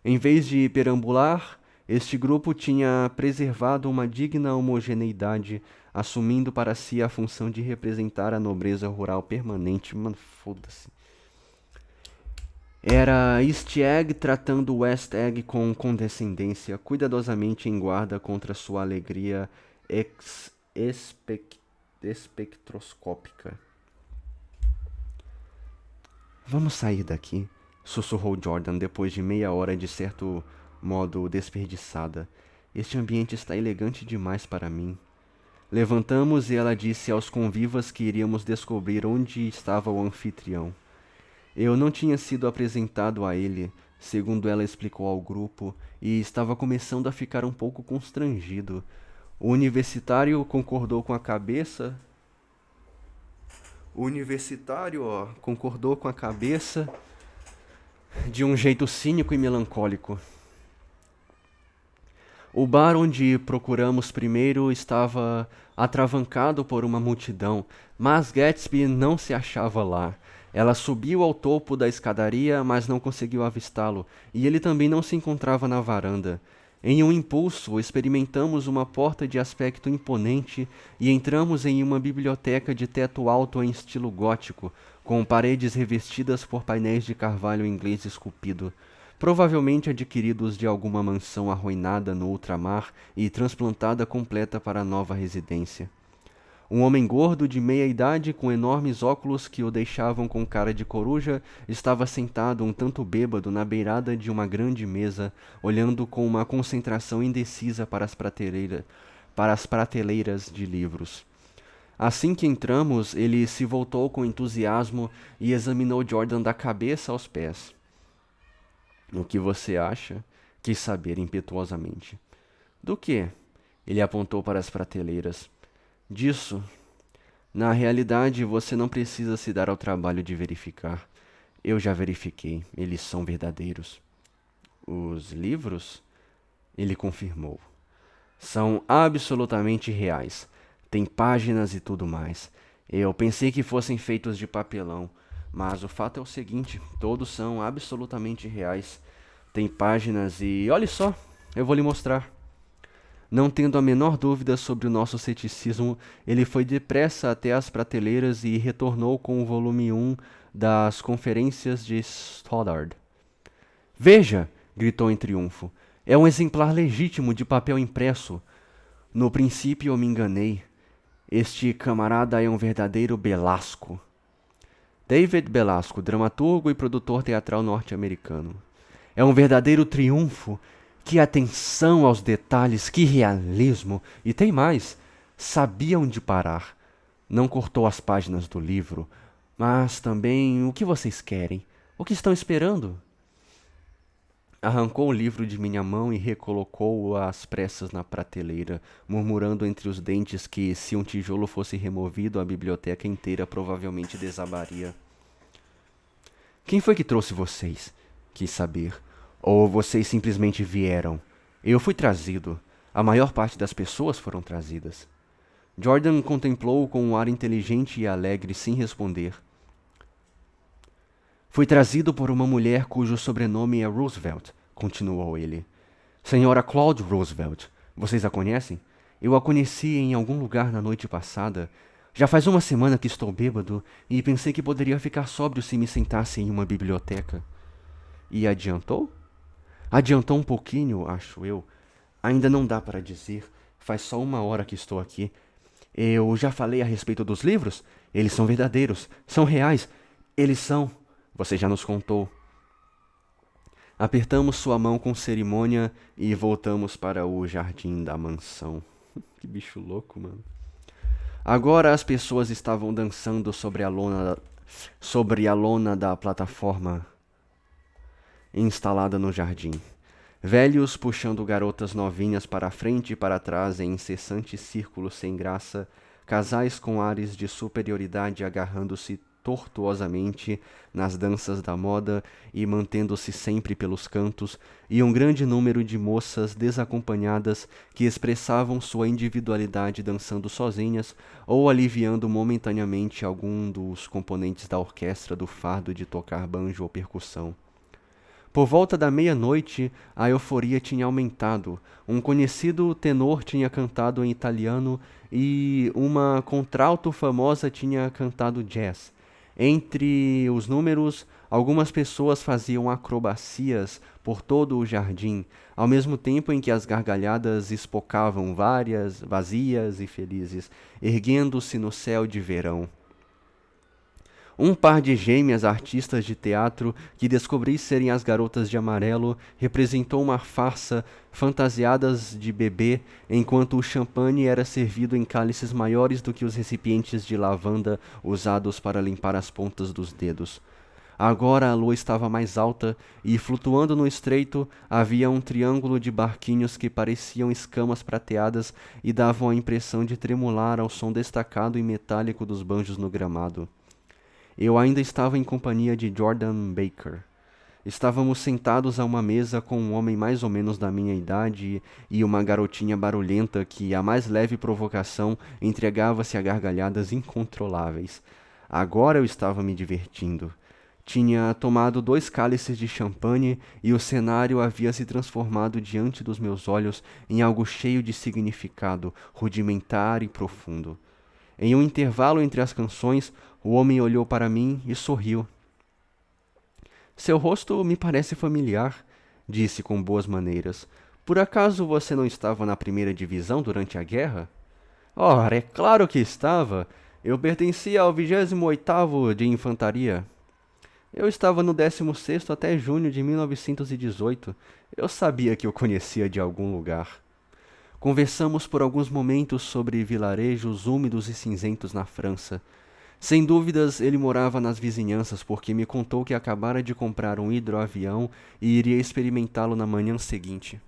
Em vez de perambular, este grupo tinha preservado uma digna homogeneidade, assumindo para si a função de representar a nobreza rural permanente. Mano, foda-se. Era East Egg tratando West Egg com condescendência, cuidadosamente em guarda contra sua alegria espectroscópica. Vamos sair daqui, sussurrou Jordan depois de meia hora de certo modo desperdiçada. Este ambiente está elegante demais para mim. Levantamos e ela disse aos convivas que iríamos descobrir onde estava o anfitrião. Eu não tinha sido apresentado a ele, segundo ela explicou ao grupo, e estava começando a ficar um pouco constrangido. O universitário concordou com a cabeça. O universitário, concordou com a cabeça de um jeito cínico e melancólico. O bar onde procuramos primeiro estava atravancado por uma multidão, mas Gatsby não se achava lá. Ela subiu ao topo da escadaria, mas não conseguiu avistá-lo, e ele também não se encontrava na varanda. Em um impulso, experimentamos uma porta de aspecto imponente e entramos em uma biblioteca de teto alto em estilo gótico, com paredes revestidas por painéis de carvalho inglês esculpido, provavelmente adquiridos de alguma mansão arruinada no ultramar e transplantada completa para a nova residência. Um homem gordo de meia-idade, com enormes óculos que o deixavam com cara de coruja, estava sentado um tanto bêbado na beirada de uma grande mesa, olhando com uma concentração indecisa para as prateleiras de livros. Assim que entramos, ele se voltou com entusiasmo e examinou Jordan da cabeça aos pés. O que você acha? Quis saber impetuosamente. Do que? Ele apontou para as prateleiras. Disso. Na realidade, você não precisa se dar ao trabalho de verificar. Eu já verifiquei. Eles são verdadeiros. Os livros? Ele confirmou. São absolutamente reais. Tem páginas e tudo mais. Eu pensei que fossem feitos de papelão, mas o fato é o seguinte: todos são absolutamente reais. Tem páginas e olhe só, eu vou lhe mostrar. Não tendo a menor dúvida sobre o nosso ceticismo, ele foi depressa até as prateleiras e retornou com o volume 1 das Conferências de Stoddard. Veja! Gritou em triunfo. É um exemplar legítimo de papel impresso. No princípio eu me enganei. Este camarada é um verdadeiro Belasco. David Belasco, dramaturgo e produtor teatral norte-americano. É um verdadeiro triunfo. Que atenção aos detalhes, que realismo! E tem mais, sabia onde parar. Não cortou as páginas do livro, mas também o que vocês querem? O que estão esperando? Arrancou o livro de minha mão e recolocou-o às pressas na prateleira, murmurando entre os dentes que, se um tijolo fosse removido, a biblioteca inteira provavelmente desabaria. Quem foi que trouxe vocês? Quis saber. Ou vocês simplesmente vieram? Eu fui trazido. A maior parte das pessoas foram trazidas. Jordan contemplou-o com um ar inteligente e alegre, sem responder. Fui trazido por uma mulher cujo sobrenome é Roosevelt, continuou ele. Senhora Claude Roosevelt. Vocês a conhecem? Eu a conheci em algum lugar na noite passada. Já faz uma semana que estou bêbado e pensei que poderia ficar sóbrio se me sentasse em uma biblioteca. E adiantou? Adiantou um pouquinho, acho eu. Ainda não dá para dizer. Faz só uma hora que estou aqui. Eu já falei a respeito dos livros? Eles são verdadeiros. São reais. Eles são. Você já nos contou. Apertamos sua mão com cerimônia e voltamos para o jardim da mansão. Que bicho louco, mano. Agora as pessoas estavam dançando sobre a lona da plataforma instalada no jardim. Velhos puxando garotas novinhas para a frente e para trás em incessante círculo sem graça, casais com ares de superioridade agarrando-se tortuosamente nas danças da moda e mantendo-se sempre pelos cantos, e um grande número de moças desacompanhadas que expressavam sua individualidade dançando sozinhas ou aliviando momentaneamente algum dos componentes da orquestra do fardo de tocar banjo ou percussão. Por volta da meia-noite, a euforia tinha aumentado. Um conhecido tenor tinha cantado em italiano e uma contralto famosa tinha cantado jazz. Entre os números, algumas pessoas faziam acrobacias por todo o jardim, ao mesmo tempo em que as gargalhadas espocavam várias, vazias e felizes, erguendo-se no céu de verão. Um par de gêmeas artistas de teatro, que descobri serem as garotas de amarelo, representou uma farsa fantasiadas de bebê, enquanto o champanhe era servido em cálices maiores do que os recipientes de lavanda usados para limpar as pontas dos dedos. Agora a lua estava mais alta e, flutuando no estreito, havia um triângulo de barquinhos que pareciam escamas prateadas e davam a impressão de tremular ao som destacado e metálico dos banjos no gramado. Eu ainda estava em companhia de Jordan Baker. Estávamos sentados a uma mesa com um homem mais ou menos da minha idade e uma garotinha barulhenta que, à mais leve provocação, entregava-se a gargalhadas incontroláveis. Agora eu estava me divertindo. Tinha tomado 2 cálices de champanhe e o cenário havia se transformado diante dos meus olhos em algo cheio de significado, rudimentar e profundo. Em um intervalo entre as canções, o homem olhou para mim e sorriu. Seu rosto me parece familiar, disse com boas maneiras. Por acaso você não estava na primeira divisão durante a guerra? Ora, é claro que estava. Eu pertencia ao 28º de infantaria. Eu estava no 16º até junho de 1918. Eu sabia que o conhecia de algum lugar. Conversamos por alguns momentos sobre vilarejos úmidos e cinzentos na França. Sem dúvidas, ele morava nas vizinhanças porque me contou que acabara de comprar um hidroavião e iria experimentá-lo na manhã seguinte.